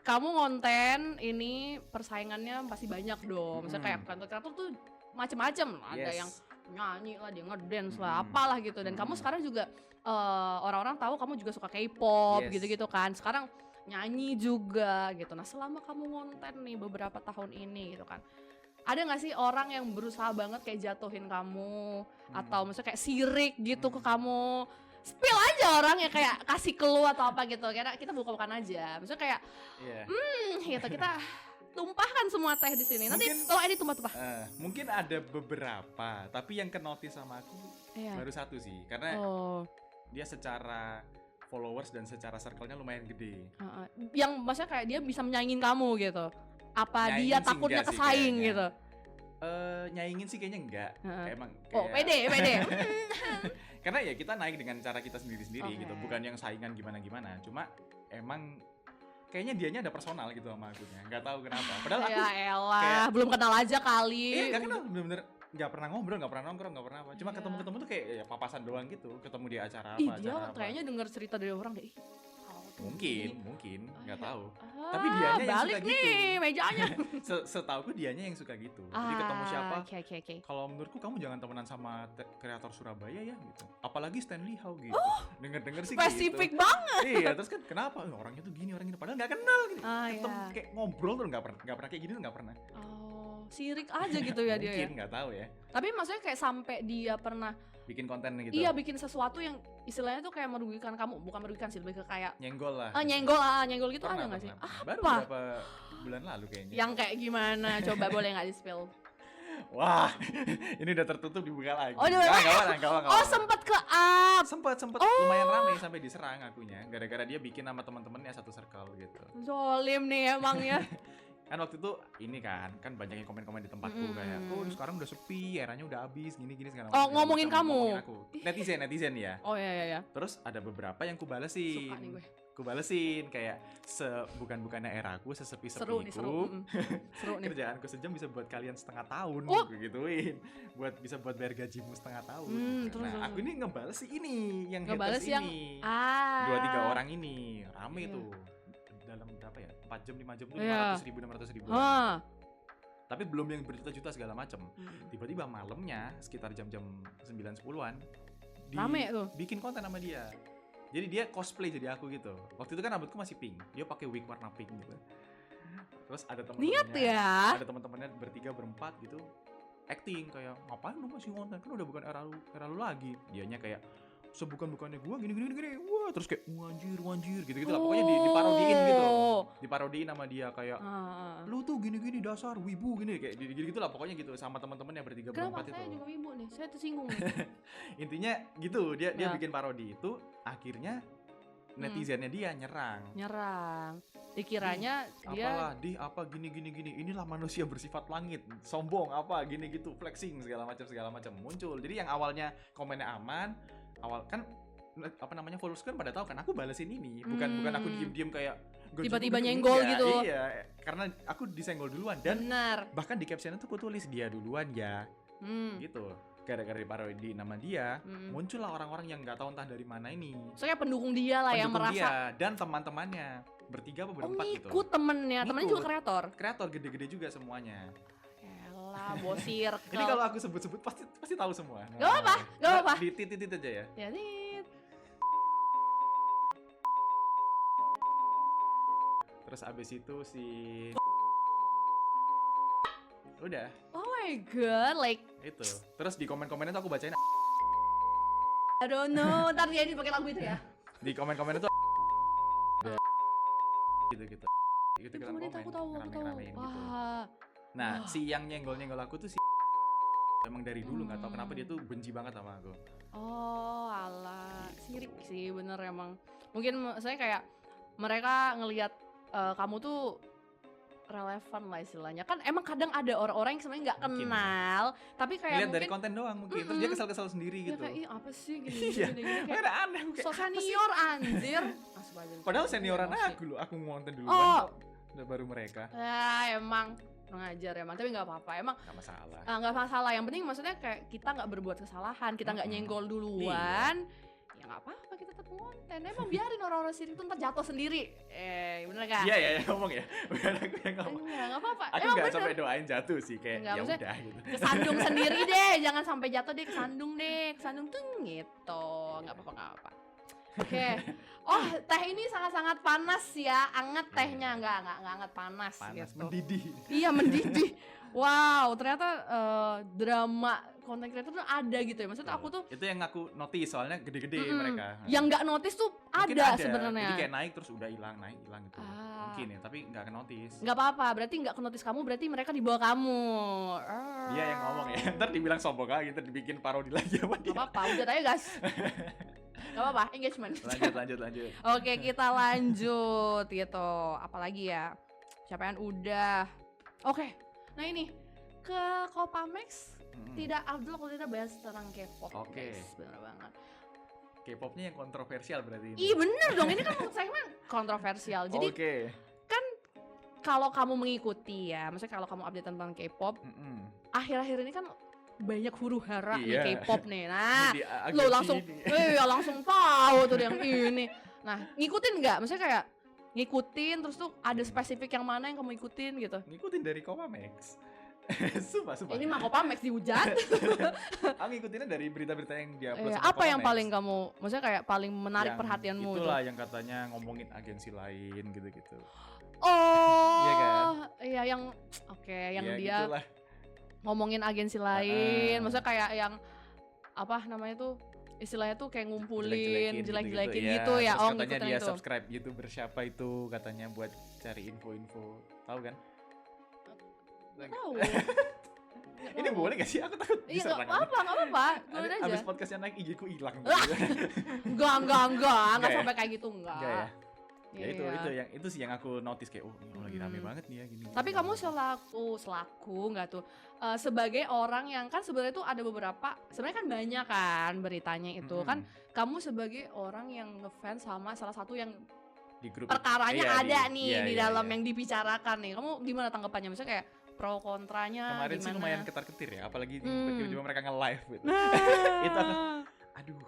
kamu ngonten ini persaingannya pasti banyak dong. Misalnya kayak konten kreator tuh macem-macem. Ada Yes. yang nyanyi lah, dia ngedance lah, apalah gitu. Dan kamu sekarang juga orang-orang tahu kamu juga suka K-pop Yes. gitu-gitu kan. Sekarang nyanyi juga gitu. Nah, selama kamu ngonten nih beberapa tahun ini gitu kan, ada nggak sih orang yang berusaha banget kayak jatuhin kamu atau misalnya kayak sirik gitu ke kamu? Spill aja orang ya, kayak kasih clue atau apa gitu. Karena kita buka-bukaan aja. Misalnya kayak Iya. gitu, kita tumpahkan semua teh di sini. Nanti Mungkin- tolong edit tumpah-tumpah. Mungkin ada beberapa, tapi yang kenotis sama aku Iya. baru satu sih, karena Oh, dia secara followers dan secara circle-nya lumayan gede. yang maksudnya kayak dia bisa menyaingin kamu gitu. Apa Nyaingin dia sih takutnya enggak sih kesaing kayaknya. gitu? Nyaingin sih kayaknya enggak. Emang Oh, kayak- pede. Karena ya kita naik dengan cara kita sendiri-sendiri Oke. gitu, bukan yang saingan gimana-gimana. Cuma emang kayaknya dianya ada personal gitu sama akunya. Nggak tahu kenapa. Padahal aku Ya elah, kayak- belum kenal aja kali. iya nggak kenal, bener-bener nggak pernah ngobrol, nggak pernah nongkrong, nggak pernah apa. Cuma ketemu-ketemu tuh kayak ya papasan doang gitu. Ketemu di acara Ih, apa, dia acara apa. kayaknya denger cerita dari orang deh. Ih, tahu tuh Mungkin, nggak iya. tahu. Ah, Tapi dianya yang balik suka nih gitu. mejanya. Setauku dianya yang suka gitu. Jadi ketemu siapa? Oke. Kalau menurutku kamu jangan temenan sama kreator Surabaya ya gitu. Apalagi Stanley Hao gitu. Denger-denger sih Spesifik gitu. banget. Iya, terus kan kenapa? Orangnya tuh gini, orangnya padahal nggak kenal gitu. Ah, Ketemu iya. kayak ngobrol tuh nggak pernah kayak gini tuh nggak pernah. Oh, sirik aja gitu ya dia ya. Mungkin nggak tahu ya. Tapi maksudnya kayak sampai dia pernah Bikin konten gitu. iya bikin sesuatu yang istilahnya tuh kayak merugikan kamu, bukan merugikan sih, lebih ke kayak Nyenggol lah. nyenggol gitu Pernah, ada nggak sih? pernah. Baru Apa? beberapa bulan lalu kayaknya. Yang kayak gimana? Coba boleh nggak di spill? Wah, ini udah tertutup dibuka lagi. Oh, dibuka. Nggak apa. Oh, sempet ke up. Sempet Oh. lumayan ramai sampai diserang akunya gara-gara dia bikin sama teman-temannya satu circle gitu. Zolim nih emang ya. Kan waktu itu ini kan banyak yang komen-komen di tempatku kayak, "Oh, sekarang udah sepi, eranya udah habis, gini-gini segala Oh, ngomongin kamu. Ngomongin aku. Netizen ya. Oh ya. Terus ada beberapa yang kubalesin. Suka nih gue. Kubalesin kayak bukan-bukannya eraku, Seru sesepi-sepiku. nih, seru. Seru nih. Kerjaanku sejam bisa buat kalian setengah tahun, Oh. gue gituin. Bisa buat bayar gajimu setengah tahun. Terus. Nah, aku ini ngebales si ini, yang Ngebales haters yang ini. 2-3 orang ini rame Iya. tuh. Dalam berapa ya? 4 jam 5 jam tuh Iya. 500 ribu 600 ribu. Hah. Tapi belum yang berjuta-juta segala macam. Tiba-tiba malamnya sekitar jam-jam 9-10-an Rame tuh. bikin konten sama dia. Jadi dia cosplay jadi aku gitu. Waktu itu kan rambutku masih pink. Dia pakai wig warna pink gitu. Terus ada Niat teman-temannya. ya. Ada teman-temannya bertiga berempat gitu. Acting kayak ngapain lu masih konten, kan udah bukan era lu lagi. Dianya kayak sebukan-bukannya gua gini. Wah, terus kayak wanjir gitu lah. Pokoknya diparodiin gitu. Diparodiin sama dia kayak lu tuh gini dasar wibu gini kayak gitu lah pokoknya gitu sama teman-temannya bertiga Kenapa berempat saya itu. juga ibu nih? Saya tersinggung nih. Intinya gitu, dia Ya. bikin parodi itu akhirnya netizennya dia nyerang. Nyerang. Dikiranya dia Apalah apa gini inilah manusia bersifat langit, sombong apa gini gitu, flexing segala macam muncul. Jadi yang awalnya komennya aman, awal kan followers kan pada tahu kan aku balesin ini, bukan aku diem-diem kayak tiba-tiba nyenggol gitu. Iya, karena aku disenggol duluan dan Benar. bahkan di caption itu aku tulis dia duluan ya. Gitu. Gara-gara diparodi nama dia, muncullah orang-orang yang nggak tahu entah dari mana ini. Soalnya pendukung dia lah yang merasa dia dan teman-temannya bertiga apa berempat gitu. Ngikut temennya juga kreator gede-gede juga semuanya. Elah, bos circle. Jadi kalau aku sebut-sebut pasti tahu semua. Gak apa-apa. Di titit aja ya. Ya tit. Terus abis itu si udah. Oh my god, like itu. Terus di komen-komennya tuh aku bacain. I don't know. Ntar dia pakai lagu itu ya. Di komen-komen itu gitu. Gitu kan komen. Aku tahu. Rame-ramein gitu. Wah. Nah, si yang nyenggol-nyenggol aku tuh si emang dari dulu nggak tahu kenapa dia tuh benci banget sama aku. Oh, alah. Sirik sih bener emang. Mungkin saya kayak mereka ngelihat kamu tuh relevan lah istilahnya. Kan emang kadang ada orang-orang yang sebenarnya nggak kenal, tapi kayak lihat mungkin dari konten doang mungkin. Terus dia kesal-kesal sendiri ya gitu. kayak ih apa sih gini Iya. kayak Aneh kayak so senior anjir. padahal senioran aku loh, aku ngonten duluan Oh. kok. Udah baru mereka. Emang ngajar emang, tapi nggak apa-apa emang. Nggak masalah. Nggak masalah, yang penting maksudnya kayak kita nggak berbuat kesalahan, kita nggak nyenggol duluan. Ya nggak apa-apa, kita tetap konten. Emang biarin orang-orang sirik tuh ntar jatuh sendiri. Bener kan? Iya ngomong ya. Bukan aku yang ngomong. Nggak apa-apa. Aku Emang nggak bener. sampai doain jatuh sih, kayak Nggak, ya maksudnya udah gitu. Kesandung sendiri deh, jangan sampai jatuh deh, kesandung tuh gitu. Nggak apa-apa. Oke. Oh, teh ini sangat-sangat panas ya, anget tehnya, nggak anget, panas gitu. Mendidih. Iya, mendidih. Wow, ternyata drama content creator tuh ada gitu ya. Maksudnya aku tuh itu yang aku notice, soalnya gede-gede mereka. yang nggak notice tuh Mungkin ada sebenarnya. Jadi kayak naik terus udah hilang gitu. Mungkin ya, tapi nggak notice. Nggak apa-apa, berarti nggak notice kamu, berarti mereka di bawah kamu. Dia yang ngomong ya. Ntar dibilang sombong lagi, ntar dibikin parodi lagi sama dia. Gak apa-apa, udah aja guys. Gak apa-apa, engagement. Lanjut. Oke, kita lanjut gitu. Apalagi ya? Siapa yang udah? Oke, nah ini ke Kopamex tidak Abdul kalau tidak bahas tentang K-pop. Oke. Guys, bener banget. K-popnya yang kontroversial berarti ini. Ih bener dong, ini kan segmen kontroversial. Jadi kan kalau kamu mengikuti ya, maksudnya kalau kamu update tentang K-pop, akhir-akhir ini kan banyak huru-hara nih K-pop nih. Nah, lo langsung tahu tuh yang ini. Nah, ngikutin nggak? Maksudnya kayak ngikutin terus tuh ada spesifik yang mana yang kamu ikutin gitu? Ngikutin dari Kopamex. Sumpah. Ini mah Kopamex dihujat. Aku ngikutinnya dari berita-berita yang diupload sama apa yang Kopamex. paling kamu, maksudnya kayak paling menarik perhatianmu? Itulah yang katanya ngomongin agensi lain gitu-gitu. Oh, iya kan? Iya yang yang ya, dia gitulah. ngomongin agensi lain, maksudnya kayak yang apa namanya tuh istilahnya tuh kayak ngumpulin jelek-jelekin gitu ya. Terus Oh, katanya ngikutin dia itu. subscribe YouTuber siapa itu katanya buat cari info-info, tahu kan? Nggak tahu. Ini boleh gak sih? Aku takut Iya, diserang. nggak apa-apa. Keluar aja. Abis podcastnya naik IG ku hilang. Enggak sampai kayak gitu, enggak. Enggak ya? Ya Iya. itu sih yang aku notice kayak lagi rame banget nih ya gini. Tapi kamu selaku nggak tuh sebagai orang yang kan sebenarnya tuh ada beberapa, sebenarnya kan banyak kan beritanya itu kan, kamu sebagai orang yang ngefans sama salah satu yang di grup perkaranya ada di dalam iya. yang dibicarakan nih. Kamu gimana tanggapannya? Misalnya kayak pro kontranya Kemarin gimana? sih lumayan ketar-ketir ya, apalagi tiba-tiba mereka nge-live gitu. Itu aduh,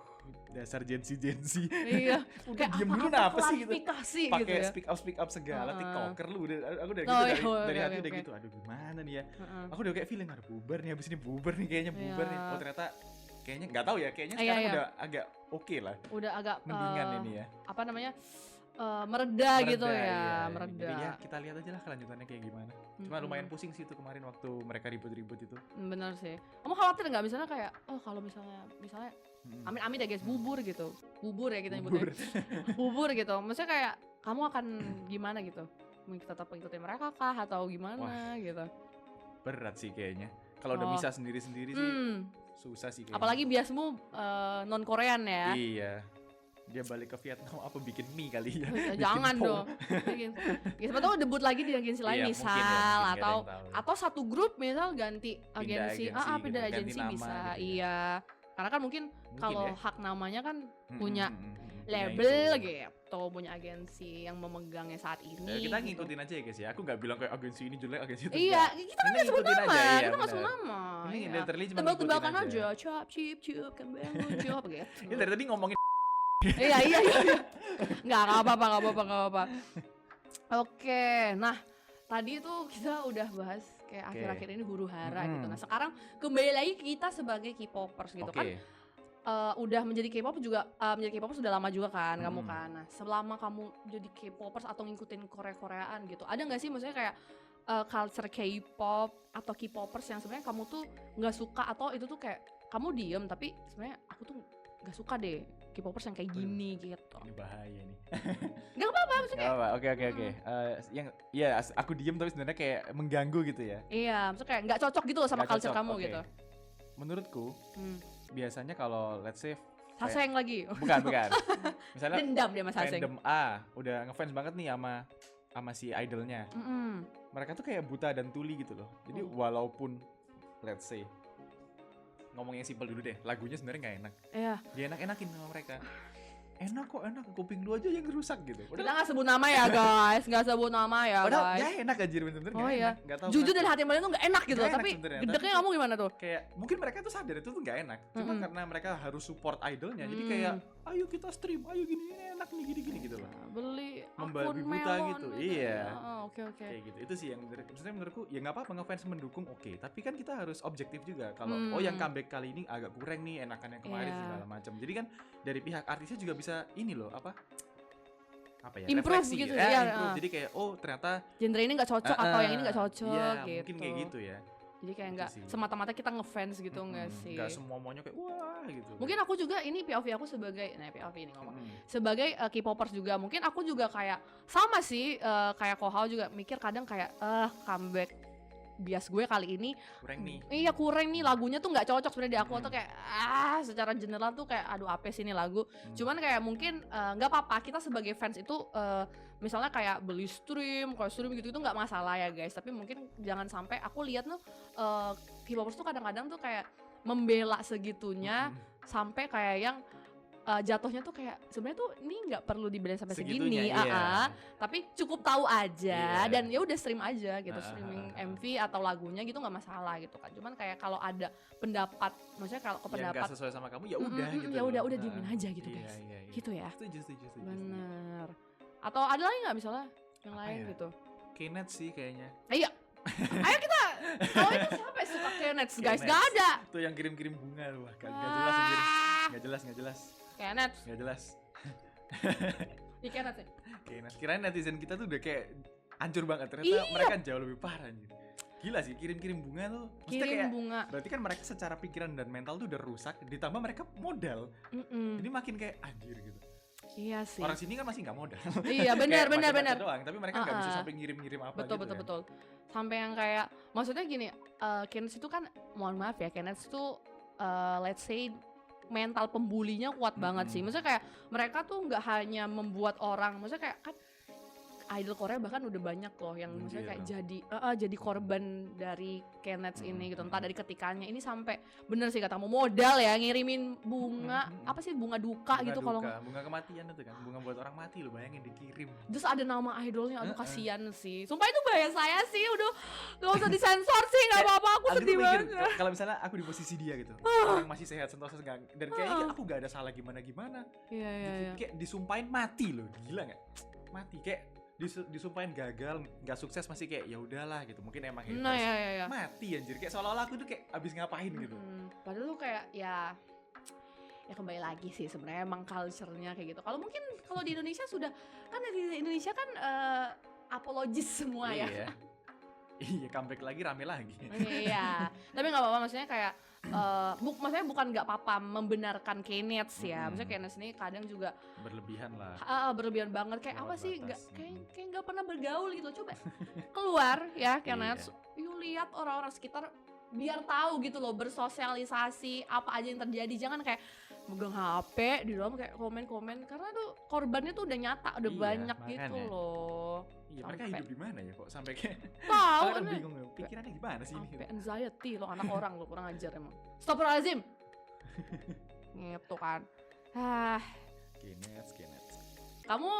dasar Gen Z. Iya. Udah diem dulu apa sih gitu. Klarifikasi Pakai gitu ya. speak up segala, TikToker lu aku udah Oh, gitu iya, dari oke, hati udah oke. gitu. Aduh gimana nih ya. Aku udah kayak feeling bubar nih, habis ini bubar nih kayaknya bubar nih. Oh ternyata kayaknya nggak tahu ya, kayaknya sekarang Iya. udah agak oke lah. Udah agak Mendingan ini ya. apa namanya? Mereda gitu ya, iya. mereda. Jadi ya kita lihat aja lah kelanjutannya kayak gimana. Cuma lumayan pusing sih itu kemarin waktu mereka ribut-ribut itu. Bener sih. Kamu khawatir nggak misalnya kayak, oh kalau misalnya amin-amin ya guys, bubur gitu, bubur ya kita nyebutnya, bubur gitu. Maksudnya kayak kamu akan gimana gitu? Tetap ikutin mereka kah atau gimana gitu? Berat sih kayaknya. Kalau udah bisa sendiri-sendiri sih susah sih kayaknya. Apalagi biasmu non Korean ya. Iya. Dia balik ke Vietnam apa bikin mie kali ya? Jangan dong. Ya siapa tahu debut lagi di agensi lain Iya, misal mungkin ya, mungkin atau satu grup misal ganti agensi, pindah pindah gitu, agensi ganti bisa. nama gitu ya. Iya. Karena kan mungkin kalau ya. hak namanya kan Mm-mm, punya mm-mm. label Punya itu. gitu, punya agensi yang memegangnya saat ini. Kita gitu. ngikutin aja ya guys ya. Aku nggak bilang kayak agensi ini jelek, agensi itu Iya, enggak. kita kan Ini nggak sebut ngikutin nama, aja, iya, kita nggak sebut benar. nama. Ini Iya. literally cuma Tebak-tebakan ngikutin aja, cup, cip, cup, kembang, cup, gitu. Ini dari tadi ngomongin Iya. Nggak apa-apa. Oke, nah tadi tuh kita udah bahas kayak Oke. akhir-akhir ini huru hara Mm-mm. gitu. Nah sekarang kembali lagi kita sebagai K-popers gitu Oke. kan. Udah menjadi K-pop juga, menjadi K-popers sudah lama juga kan kamu Mm-mm. kan. Nah selama kamu jadi K-popers atau ngikutin Korea-Koreaan gitu, ada nggak sih maksudnya kayak culture K-pop atau K-popers yang sebenarnya kamu tuh nggak suka atau itu tuh kayak kamu diem tapi sebenarnya aku tuh nggak suka deh K-popers yang kayak gini gitu. Ini bahaya nih. Nggak apa-apa maksudnya. Gak apa, oke. Yang ya aku diem tapi sebenarnya kayak mengganggu gitu ya. Iya, maksudnya kayak nggak cocok gitu loh sama Nggak culture cocok, kamu oke. gitu. Menurutku Hmm. biasanya kalau let's say Haseng lagi. bukan. Misalnya Dendam dia Mas Haseng. fandom A udah ngefans banget nih sama si idolnya. Mm-mm. Mereka tuh kayak buta dan tuli gitu loh. Jadi Oh. walaupun let's say ngomong yang simpel dulu deh, lagunya sebenarnya nggak enak. Iya. Dia enak-enakin sama mereka. Enak kok, kuping lu aja yang rusak gitu. Kita nggak sebut nama ya guys, nggak sebut nama ya Padahal guys. gak enak anjir bener-bener Oh gak iya. enak. Gak tahu Jujur kenapa. dari hati kalian tuh nggak enak gitu Nggak loh, enak tapi sebenarnya, gedeknya tapi- kamu gimana tuh? Kayak mungkin mereka tuh sadar itu tuh gak enak. Cuma Mm-mm. karena mereka harus support idolnya. Jadi Hmm. kayak ayo kita stream, ayo gini enak nih gini-gini gitu loh. Beli Membabi akun buta melon gitu, iya. Oke. Kayak gitu. Itu sih yang maksudnya menurutku ya nggak apa-apa ngefans mendukung oke, tapi kan kita harus objektif juga. Kalau Hmm. oh yang comeback kali ini agak kurang nih enakan yang kemarin Iya. segala macam. Jadi kan dari pihak artisnya juga bisa ini loh apa ya Improve refleksi gitu, ya, iya, improve. ah. Jadi kayak oh ternyata Genre ini nggak cocok atau yang ini nggak cocok iya, gitu. mungkin kayak gitu ya. Jadi kayak Gitu nggak sih. semata-mata kita ngefans gitu nggak sih? Nggak semua maunya kayak wah gitu. Mungkin aku juga ini POV aku sebagai POV ini ngomong. Mm. Sebagai K-popers juga mungkin aku juga kayak sama sih kayak Kohao juga mikir kadang kayak comeback bias gue kali ini kurang nih. iya kurang nih lagunya tuh nggak cocok sebenarnya di aku tuh kayak secara general tuh kayak aduh apa sih ini lagu cuman kayak mungkin nggak apa-apa kita sebagai fans itu misalnya kayak beli stream kalau stream gitu itu nggak masalah ya guys tapi mungkin jangan sampai aku lihat tuh K-popers tuh kadang-kadang tuh kayak membela segitunya sampai kayak yang jatuhnya tuh kayak sebenarnya tuh ini nggak perlu dibelain sampai segini, Segitunya, iya. tapi cukup tahu aja Iya. dan ya udah stream aja gitu streaming MV atau lagunya gitu nggak masalah gitu kan cuman kayak kalau ada pendapat maksudnya kalau ke Yang pendapat nggak sesuai sama kamu ya udah gitu. ya loh. udah Nah, diemin aja gitu iya, guys iya. gitu ya Setuju. bener atau ada lagi nggak misalnya yang Apa lain ya? gitu Knet sih kayaknya. iya ayo kita kalau itu siapa yang suka Kenneth guys Kenneth. nggak ada Tuh yang kirim-kirim bunga tuh, wah, nggak jelas anjir. Nggak jelas. Kenneth Nggak jelas. di Kenneth sih Knet. Kirain netizen kita tuh udah kayak hancur banget. Ternyata Iya. mereka jauh lebih parah anjir. Gila sih kirim-kirim bunga tuh. Maksudnya kirim kayak bunga berarti kan mereka secara pikiran dan mental tuh udah rusak. Ditambah mereka modal. Jadi makin kayak anjir gitu. iya sih Orang sini kan masih nggak modal. iya benar Kayak benar baca-baca benar doang, tapi mereka nggak bisa Ah, sampai ngirim-ngirim apa betul gitu betul ya. betul sampai yang kayak maksudnya gini Kenneth itu kan mohon maaf ya Kenneth itu let's say mental pembulinya kuat banget sih maksudnya kayak mereka tuh nggak hanya membuat orang maksudnya kayak kan idol Korea bahkan udah banyak loh yang maksudnya kayak jadi korban dari Kenneth ini gitu entah dari ketikannya ini sampai bener sih katamu modal ya ngirimin bunga apa sih bunga duka Bunga gitu duka, kalau bunga kematian itu kan, bunga buat orang mati lo bayangin dikirim. terus ada nama idolnya aduh kasihan sih sumpah itu bahaya saya sih udah gak usah disensor sih nggak apa-apa aku Aku sedih tuh mikir, banget kalau misalnya aku di posisi dia gitu, orang masih sehat sentosa dan kayaknya aku gak ada salah gimana iya kayak disumpahin mati loh, gila nggak? Mati kayak disumpahin gagal, nggak sukses masih kayak ya udahlah gitu, mungkin emang haters. nah ya Mati anjir, kayak seolah-olah aku tuh kayak abis ngapain gitu. padahal tuh kayak ya kembali lagi sih sebenarnya emang culture-nya kayak gitu kalau mungkin kalau di Indonesia sudah kan di Indonesia kan apologis semua ya Iya, comeback lagi rame lagi. iya tapi nggak apa-apa maksudnya kayak maksudnya bukan nggak apa-apa membenarkan Kenneth ya maksudnya Kenneth ini kadang juga Berlebihan lah. berlebihan banget kayak apa Lewat sih batas. kayak nggak pernah bergaul gitu coba keluar ya Kenneth yuk lihat orang-orang sekitar biar tahu gitu loh bersosialisasi apa aja yang terjadi jangan kayak megang HP di dalam kayak komen-komen karena tuh korbannya tuh udah nyata udah Iya, banyak makanya. gitu loh Iya, mereka Sampai. hidup di mana ya kok sampai kayak tahu kan kan bingung ya, pikirannya gimana sih ini? sampai anxiety lo anak orang lo kurang ajar emang Astagfirullahaladzim Gitu kan. Ah, Skinheads. kamu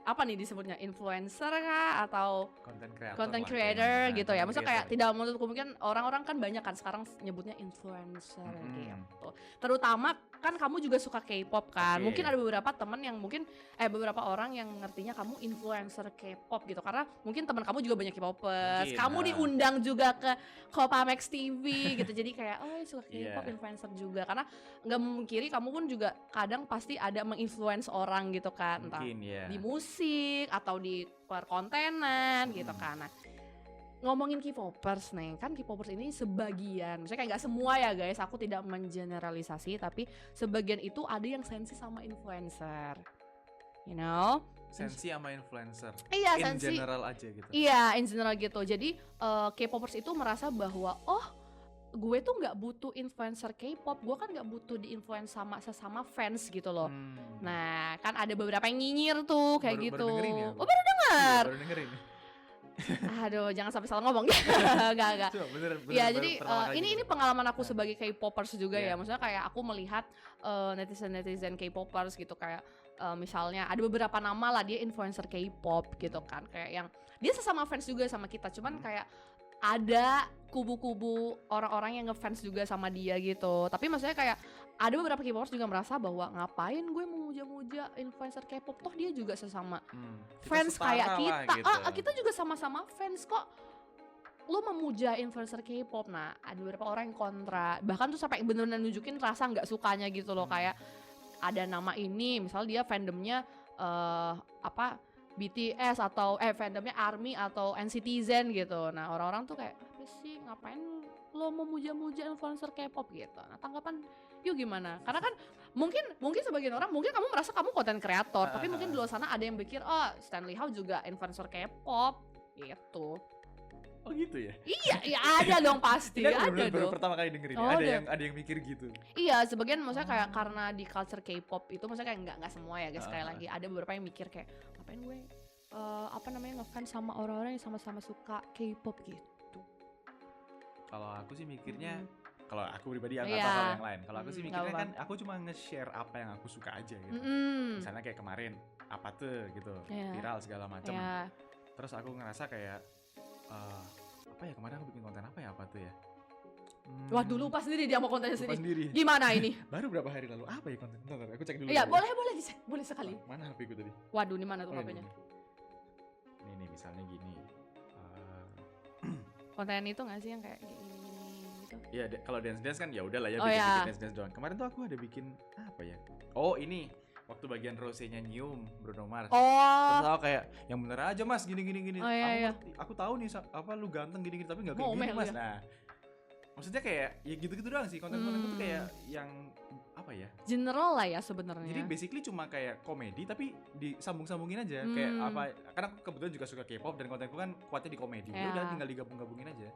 apa nih disebutnya, influencer kah atau content Lah creator kayaknya. gitu ya? Maksudnya kayak tidak menutup kemungkinan orang-orang kan banyak kan sekarang nyebutnya influencer Mm-mm. gitu. Terutama kan kamu juga suka K-pop kan. Oke. Mungkin ada beberapa teman yang mungkin beberapa orang yang ngertinya kamu influencer K-pop gitu, karena mungkin teman kamu juga banyak K-popers. Mungkin, Kamu diundang juga ke Kopamex TV gitu. Jadi kayak suka K-pop, Iya. influencer juga. Karena nggak memungkiri kamu pun juga kadang pasti ada menginfluence orang gitu kan. Entah Mungkin ya. di musik atau di perkontenan gitu kan. Nah, ngomongin K-popers nih, kan K-popers ini sebagian, maksudnya kayak nggak semua ya guys, aku tidak mengeneralisasi, tapi sebagian itu ada yang sensi sama influencer, you know? Sensi sama influencer. Iya, In sensi. general aja gitu. Iya, in general gitu. Jadi K-popers itu merasa bahwa gue tuh nggak butuh influencer K-pop, gue kan nggak butuh di-influence sama sesama fans gitu loh. Nah, kan ada beberapa yang nyinyir tuh kayak Baru gitu. dengerin ya, Oh, baru dengar. Baru dengerin. Aduh, jangan sampai salah ngomong. Enggak. Coba bener, Ya, jadi pertama kali ini gitu. pengalaman aku sebagai K-popers juga Iya. ya. Maksudnya kayak aku melihat netizen K-popers gitu, kayak misalnya ada beberapa nama lah dia influencer K-pop gitu kan. Kayak yang dia sesama fans juga sama kita, cuman kayak ada kubu-kubu orang-orang yang ngefans juga sama dia gitu. Tapi maksudnya kayak ada beberapa K-popers juga merasa bahwa ngapain gue memuja-muja influencer K-pop, toh dia juga sesama Kita fans setara kayak lah kita. gitu. Kita juga sama-sama fans kok. Lo memuja influencer K-pop. Nah, ada beberapa orang yang kontra. Bahkan tuh sampai bener-bener nunjukin rasa nggak sukanya gitu loh. Kayak ada nama ini, misal dia fandomnya BTS atau fandomnya ARMY atau NCTzen gitu. Nah, orang-orang tuh kayak apa sih, ngapain lo memuja-muja influencer K-pop gitu. Nah, tanggapan yuk gimana? Karena kan mungkin sebagian orang, mungkin kamu merasa kamu konten kreator, tapi mungkin di luar sana ada yang pikir Stanley Hao juga influencer K-pop gitu. Oh gitu ya? Iya, ya ada dong pasti, Ini aku ada baru dong. pertama kali dengerin. Oh, Ada yang mikir gitu. Iya, sebagian maksudnya kayak karena di culture K-pop itu maksudnya kayak nggak semua ya guys, sekali lagi ada beberapa yang mikir kayak ngapain gue ngefans sama orang-orang yang sama-sama suka K-pop gitu. Kalau aku sih mikirnya, kalau aku pribadi aku Iya. atau kalau yang lain. Kalau aku sih Nggak mikirnya apa-apa. kan aku cuma nge-share apa yang aku suka aja gitu. Misalnya kayak kemarin apa tuh gitu, Iya. viral segala macam. Ya, Terus aku ngerasa kayak apa ya, kemarin aku bikin konten apa ya, apa tuh ya? waduh, lupa sendiri dia mau kontennya Lupa sendiri. sendiri. Gimana ini? Baru berapa hari lalu? Apa ya konten? Bentar, aku cek dulu. Iya, ya. boleh dicek, boleh sekali. Mana HP ku tadi? Waduh, ini mana tuh Oh, HP-nya? ini nih, misalnya gini. Konten itu nggak sih yang kayak gini gitu? Iya, kalau dance kan ya udahlah ya, Oh, bikin ya. dance doang. Kemarin tuh aku ada bikin apa ya? Oh, ini waktu bagian Rose-nya nyium Bruno Mars. Oh, Terus aku kayak yang bener aja Mas, gini. Oh, iya, iya. Aku tahu nih apa lu ganteng gini tapi nggak kayak Ngomel gini Mas. ya. Nah, maksudnya kayak ya gitu-gitu doang sih, konten-konten itu kayak yang apa ya? general lah ya sebenarnya. Jadi basically cuma kayak komedi tapi disambung-sambungin aja kayak apa? Karena aku kebetulan juga suka K-pop dan kontenku kan kuatnya di komedi. Ya Ya. udah tinggal digabung-gabungin aja.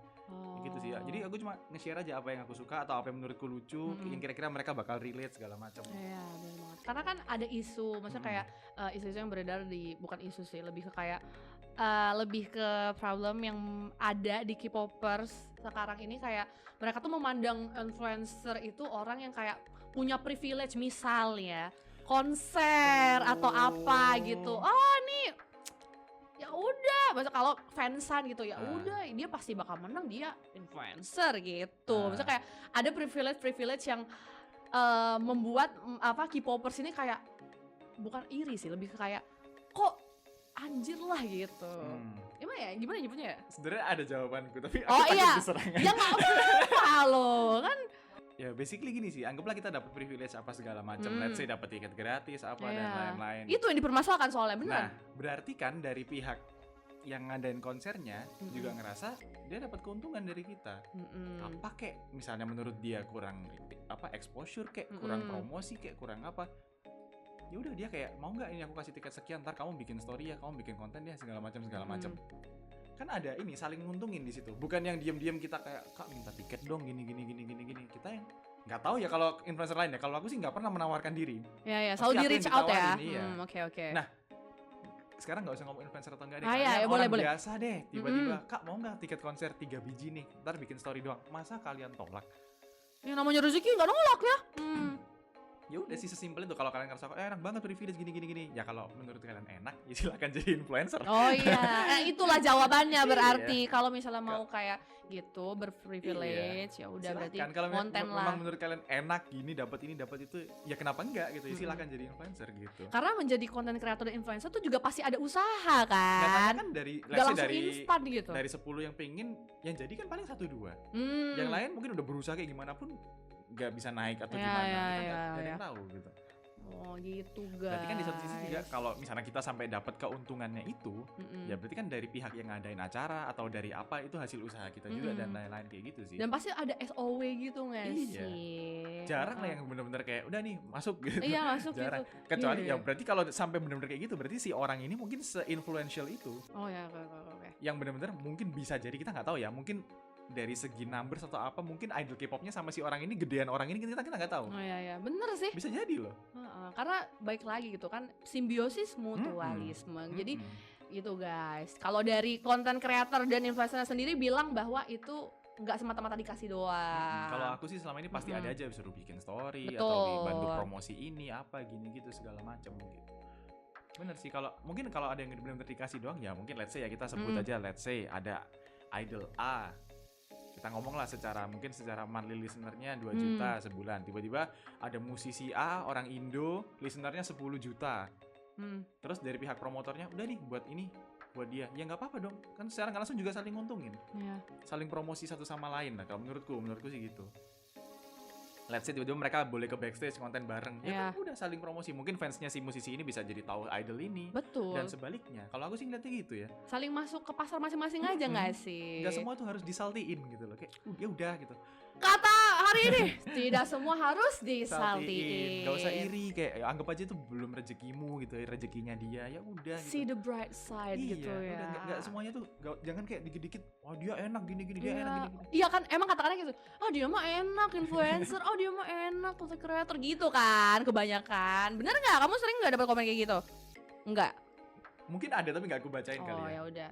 Gitu sih ya. Jadi aku cuma nge-share aja apa yang aku suka atau apa yang menurutku lucu, yang kira-kira mereka bakal relate segala macam. Iya, benar banget. Karena kan ada isu, maksudnya kayak isu-isu yang beredar bukan isu sih, lebih ke kayak lebih ke problem yang ada di K-popers sekarang ini, kayak mereka tuh memandang influencer itu orang yang kayak punya privilege, misalnya konser atau apa gitu. Oh, nih ya udah, maksudnya kalau fansan gitu ya udah dia pasti bakal menang, dia influencer gitu. Maksudnya kayak ada privilege yang membuat K-popers ini kayak bukan iri sih, lebih ke kayak kok anjir lah gitu. Gimana nyebutnya ya? Sebenarnya ada jawabanku tapi aku Oh takut iya, diserang. ya nggak apa-apa loh kan. Ya basically gini sih, anggaplah kita dapat privilege apa segala macam, let's say dapat tiket gratis apa dan Iya. lain-lain. Itu yang dipermasalahkan soalnya, benar. Nah, berarti kan dari pihak yang ngadain konsernya juga ngerasa dia dapat keuntungan dari kita. Apa kek misalnya menurut dia kurang exposure kek, kurang promosi kek, kurang apa. Ya udah dia kayak mau nggak ini aku kasih tiket sekian, ntar kamu bikin story ya, kamu bikin konten ya segala macam. Kan ada ini saling nguntungin di situ. Bukan yang diam-diam kita kayak Kak minta tiket dong gini. Kita yang nggak tahu ya kalau influencer lain ya. Kalau aku sih nggak pernah menawarkan diri. Ya, Pasti selalu di aku yang reach out ya. ditawarin, iya. Oke. Nah, sekarang nggak usah ngomong influencer atau enggak deh. Iya, Kalian boleh, orang boleh. biasa deh. Tiba-tiba Kak mau nggak tiket konser 3 biji nih, ntar bikin story doang. Masa kalian tolak? Yang namanya rezeki nggak nolak ya. Ya udah sih sesimpel itu. Kalau kalian ngerasa enak banget privilege gini. Ya kalau menurut kalian enak, ya silakan jadi influencer. Oh iya, itulah jawabannya berarti. Iya. Kalau misalnya mau kayak gitu berprivilege, ya udah berarti Kalau konten memang lah. menurut kalian enak gini, dapat ini, dapat itu, ya kenapa enggak gitu? Ya silakan jadi influencer gitu. Karena menjadi konten kreator dan influencer tuh juga pasti ada usaha Nyatanya kan. kan dari Gak let's say langsung dari instan gitu. dari 10 yang pengen, yang jadi kan paling 1-2. Hmm. Yang lain mungkin udah berusaha kayak gimana pun nggak bisa naik atau Ya, gimana, ya, kita ya, nggak ada ya. yang tahu gitu. Oh gitu guys. Berarti kan di satu sisi juga kalau misalnya kita sampai dapat keuntungannya itu, ya berarti kan dari pihak yang ngadain acara atau dari apa itu hasil usaha kita juga dan lain-lain kayak gitu sih. Dan pasti ada SOW gitu nggak Iya. sih? Jarang lah yang bener-bener kayak udah nih masuk gitu. Iya masuk Jarang. gitu. Kecuali Iya. ya berarti kalau sampai bener-bener kayak gitu berarti si orang ini mungkin se-influential itu. Oh ya, oke. Yang bener-bener mungkin bisa jadi kita nggak tahu ya, mungkin dari segi numbers atau apa mungkin idol K-popnya sama si orang ini gedean orang ini kita nggak tahu. Oh ya, bener sih. Bisa jadi loh. Karena baik lagi gitu kan simbiosis mutualisme. Jadi itu guys. Kalau dari konten kreator dan influencer sendiri bilang bahwa itu nggak semata-mata dikasih doang. Kalau aku sih selama ini pasti ada aja disuruh bikin story Betul. atau dibantu promosi ini apa gini gitu segala macam gitu. Bener sih kalau mungkin kalau ada yang benar-benar dikasih doang ya mungkin let's say ya kita sebut aja let's say ada idol A. Kita ngomong lah secara monthly listenernya 2 juta sebulan. Tiba-tiba ada musisi A orang Indo listenernya 10 juta. Terus dari pihak promotornya udah nih buat ini buat dia. Ya nggak apa-apa dong. Kan secara nggak langsung juga saling nguntungin. Iya. Saling promosi satu sama lain lah kalau menurutku sih gitu. Let's say tiba-tiba mereka boleh ke backstage konten bareng. Ya kan udah saling promosi. Mungkin fansnya si musisi ini bisa jadi tahu idol ini. Betul. Dan sebaliknya. Kalau aku sih ngeliatnya gitu ya. Saling masuk ke pasar masing-masing aja nggak sih? Nggak semua tuh harus disaltiin gitu loh. Kayak ya udah gitu. Kata hari ini tidak semua harus disaltiin. Gak usah iri kayak ya, anggap aja itu belum rezekimu gitu ya, rezekinya dia ya udah gitu. See the bright side Iya, gitu ya. Udah, nggak semuanya tuh jangan kayak dikit-dikit oh dia enak gini dia enak gini. Iya kan emang kata-katanya gitu. Ah dia mah enak influencer. Oh dia mah enak content creator gitu kan kebanyakan. Bener nggak? Kamu sering nggak dapat komen kayak gitu? Enggak. Mungkin ada tapi nggak aku bacain kali ya. Oh ya udah.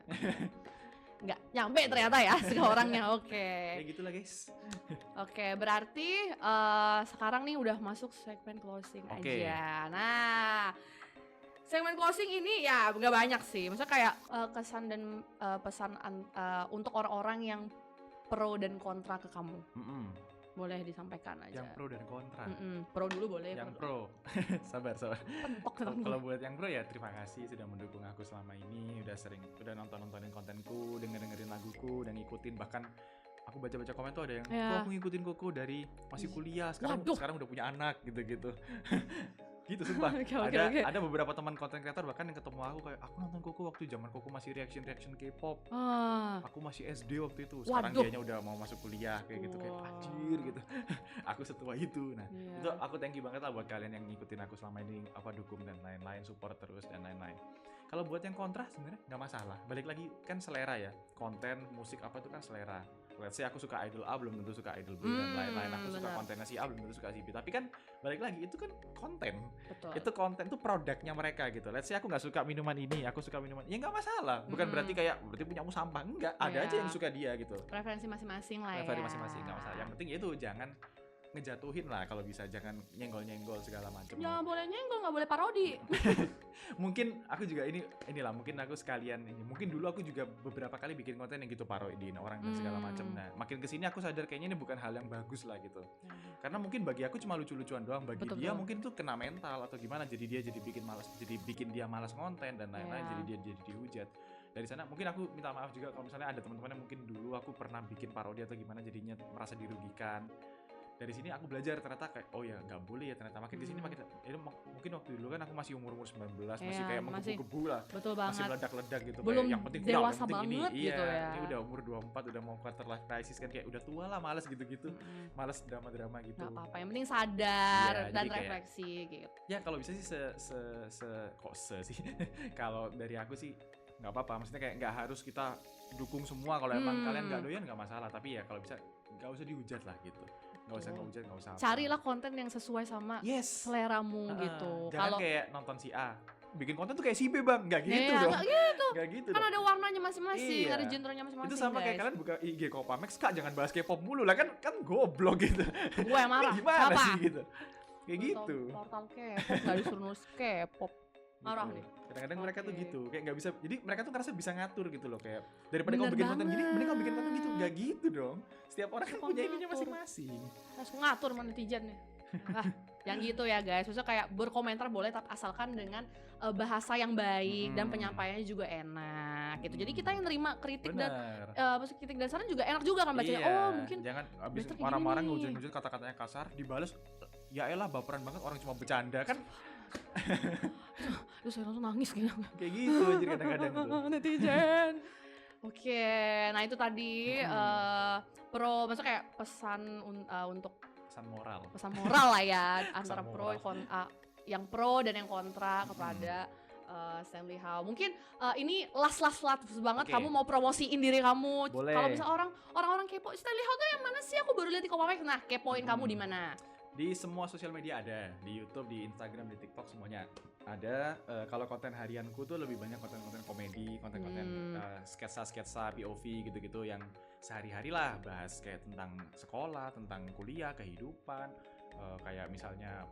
Nggak nyampe ternyata ya ke orangnya. Oke. Ya gitulah guys. Oke, berarti sekarang nih udah masuk segmen closing aja. Nah, segmen closing ini ya nggak banyak sih. Maksudnya kayak kesan dan pesan untuk orang-orang yang pro dan kontra ke kamu. Boleh disampaikan aja. Yang pro dan kontra. Pro dulu boleh. Yang pro. Sabar. Pentok Kalau buat yang pro ya terima kasih sudah mendukung aku selama ini, udah nontonin kontenku, dengerin laguku dan ngikutin, bahkan aku baca komen tuh ada yang aku ngikutin Koko dari masih kuliah, sekarang udah punya anak gitu. Gitu sumpah. Okay. Ada beberapa teman konten kreator bahkan yang ketemu aku kayak aku nonton Koko waktu zaman Koko masih reaction K-pop. Aku masih SD waktu itu. Sekarang dianya udah mau masuk kuliah kayak gitu kayak anjir gitu. Aku setua itu. Nah, itu aku thank you banget lah buat kalian yang ngikutin aku selama ini, dukung dan lain-lain, support terus dan lain-lain. Kalau buat yang kontra sebenarnya nggak masalah. Balik lagi kan selera ya. Konten, musik apa itu kan selera. Let's say aku suka idol A belum tentu suka idol B dan lain-lain. Aku suka kontennya si A belum tentu suka si B. Tapi kan balik lagi itu kan konten. Betul. Itu konten tuh produknya mereka gitu. Let's say aku nggak suka minuman ini, aku suka minuman. Ya nggak masalah. Bukan berarti punyamu sampah. Enggak, ada aja yang suka dia gitu. Preferensi masing-masing lah ya. Preferensi masing-masing nggak masalah. Yang penting itu jangan ngejatuhin lah kalau bisa, jangan nyenggol-nyenggol segala macam. Ya boleh nyenggol, nggak boleh parodi. Mungkin aku juga inilah mungkin aku sekalian ini. Mungkin dulu aku juga beberapa kali bikin konten yang gitu parodiin orang dan segala macam. Nah, makin kesini aku sadar kayaknya ini bukan hal yang bagus lah gitu. Karena mungkin bagi aku cuma lucu-lucuan doang, bagi dia mungkin itu kena mental atau gimana, jadi dia bikin dia malas konten dan lain-lain, jadi dia jadi dihujat. Dari sana mungkin aku minta maaf juga kalau misalnya ada teman-teman yang mungkin dulu aku pernah bikin parodi atau gimana jadinya merasa dirugikan. Dari sini aku belajar ternyata kayak oh ya nggak boleh ya, ternyata makin kesini makin mungkin waktu dulu kan aku masih umur 19 masih kayak menggebu-gebu lah, betul banget, masih meledak-ledak gitu, belum kayak yang penting dewasa yang penting banget ini. gitu ya. Ini udah umur 24 udah mau quarter life crisis kan, kayak udah tua lah, malas gitu-gitu, malas drama-drama gitu. Nggak apa-apa, yang penting sadar dan refleksi gitu. Ya kalau bisa sih sih kalau dari aku sih nggak apa-apa, maksudnya kayak nggak harus kita dukung semua. Kalau emang kalian nggak doyan nggak masalah, tapi ya kalau bisa nggak usah dihujat lah gitu, nggak usah carilah konten yang sesuai sama seleramu gitu. Jangan kayak nonton si A bikin konten tuh kayak si B bang, nggak gitu Iya, dong. nggak gitu. Nggak gitu Kan dong. ada warnanya masing-masing, Iya. ada genrenya masing-masing. Itu sama kayak guys. kalian buka IG Kopamex, kak jangan bahas K-pop mulu lah, kan goblok gitu. Gue yang marah. Gimana Apa? sih gitu? Kayak gitu. Portal K-pop nggak disuruh nulis K-pop. Marah Gitu. nih. Kadang-kadang mereka tuh Oke. gitu, kayak nggak bisa. Jadi mereka tuh ngerasa bisa ngatur gitu loh, kayak daripada Bener kamu bikin konten gini, banget. mending kamu bikin konten gitu. Nggak gitu dong. Setiap orang kan Suka punya ininya ngatur. masing-masing. Harus ngatur sama netizen nih. Yang gitu ya guys. Maksudnya kayak berkomentar boleh tapi asalkan dengan bahasa yang baik dan penyampaiannya juga enak gitu. Jadi kita yang nerima kritik dan Bener. maksud kritik dan saran juga enak juga kan bacanya. Iya, Oh, mungkin jangan abis better kayak marah-marah gini nih. ngujur-ngujur kata-katanya kasar, dibales ya elah baperan banget orang cuma bercanda kan terus saya langsung nangis gitu. kayak gitu aja kadang-kadang tuh. Netizen. Oke, nah itu tadi pro, maksudnya kayak pesan untuk Pesan moral. pesan moral lah ya antara Pesan pro moral. yang pro dan yang kontra kepada Stanley Howe. Mungkin ini last banget. Oke. Kamu mau promosiin diri kamu. Boleh. Kalau misalnya orang kepo Stanley Howe tuh yang mana sih? Aku baru lihat di Kopamex. Nah, kepoin kamu di mana? Di semua sosial media ada, di YouTube, di Instagram, di TikTok semuanya ada. Kalau konten harianku tuh lebih banyak konten-konten komedi, konten-konten sketsa-sketsa POV gitu-gitu yang sehari-hari lah, bahas kayak tentang sekolah, tentang kuliah, kehidupan, kayak misalnya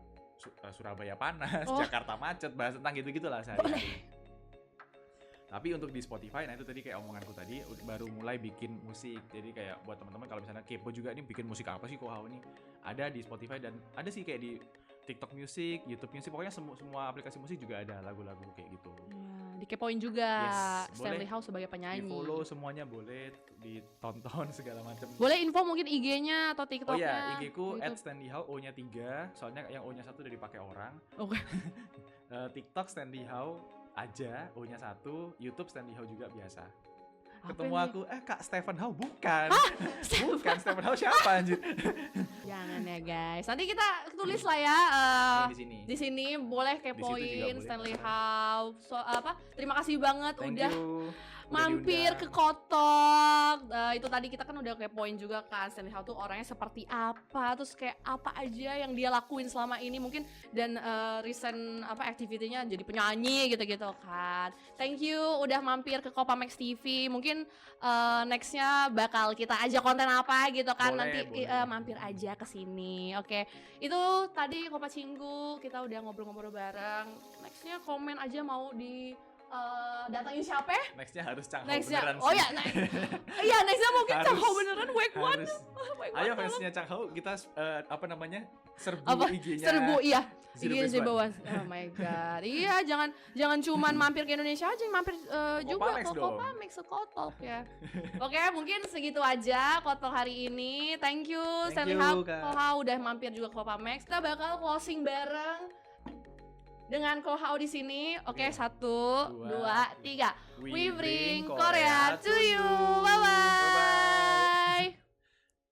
Surabaya panas, Oh. Jakarta macet, bahas tentang gitu-gitu lah sehari-hari. Tapi untuk di Spotify, nah itu tadi kayak omonganku tadi, baru mulai bikin musik. Jadi kayak buat teman-teman kalau misalnya kepo juga nih bikin musik apa sih Kohao nih, ada di Spotify dan ada sih kayak di TikTok Music, YouTube Music, pokoknya semua aplikasi musik juga ada lagu-lagu kayak gitu. Ya, dikepoin juga Yes, Stanley boleh. Howe sebagai Di penyanyi. follow semuanya boleh, ditonton segala macam. Boleh info mungkin IG-nya atau Oh TikTok-nya. ya, IG-ku YouTube. @StanleyHowe, O-nya 3, soalnya yang O-nya 1 udah dipakai orang. Oke. TikTok Stanley Howe aja, O-nya 1, YouTube Stanley Howe juga biasa. Apa Ketemu nih? aku, Kak Stephen Howe bukan. Bukan, Stephen Howe siapa anjir? Jangan ya guys. Nanti kita tulis lah ya Ini di sini. di sini boleh Di situ juga kepoin boleh. Stanley Howe. Terima kasih banget Thank udah you. mampir diundang. ke Kotok. Itu tadi kita kan udah kepoin juga kan Stanley Howe tuh orangnya seperti apa, terus kayak apa aja yang dia lakuin selama ini mungkin dan recent activity-nya jadi penyanyi gitu-gitu kan. Thank you udah mampir ke Kopamex TV. Mungkin next-nya bakal kita ajak konten apa gitu kan. Boleh, Nanti boleh. mampir aja ke sini. Oke. Itu tadi Kopa Cinggu kita udah ngobrol-ngobrol bareng. Next-nya komen aja mau di datangin siapa? Nextnya harus Chang Ho Next-nya, beneran oh sih. ya, iya next-nya mungkin Harus. Chang Ho beneran Wake One. Harus. Wake Ayo One fansnya Chang Ho, kita serbu apa? IG-nya. Serbu iya. Zero IG Base bawah. Oh my god. Iya, jangan cuman mampir ke Indonesia aja, mampir juga Kopamex ke dong. Kopamex, ke Kotok ya. Oke, mungkin segitu aja Kotok hari ini. Thank you Thank Stanley you, Howe Kak. Kohao udah mampir juga ke Kopamex. Kita bakal closing bareng dengan Kohao di sini. Oke, Oke. 1, 2, 3. We bring Korea Korea to you. Bye bye.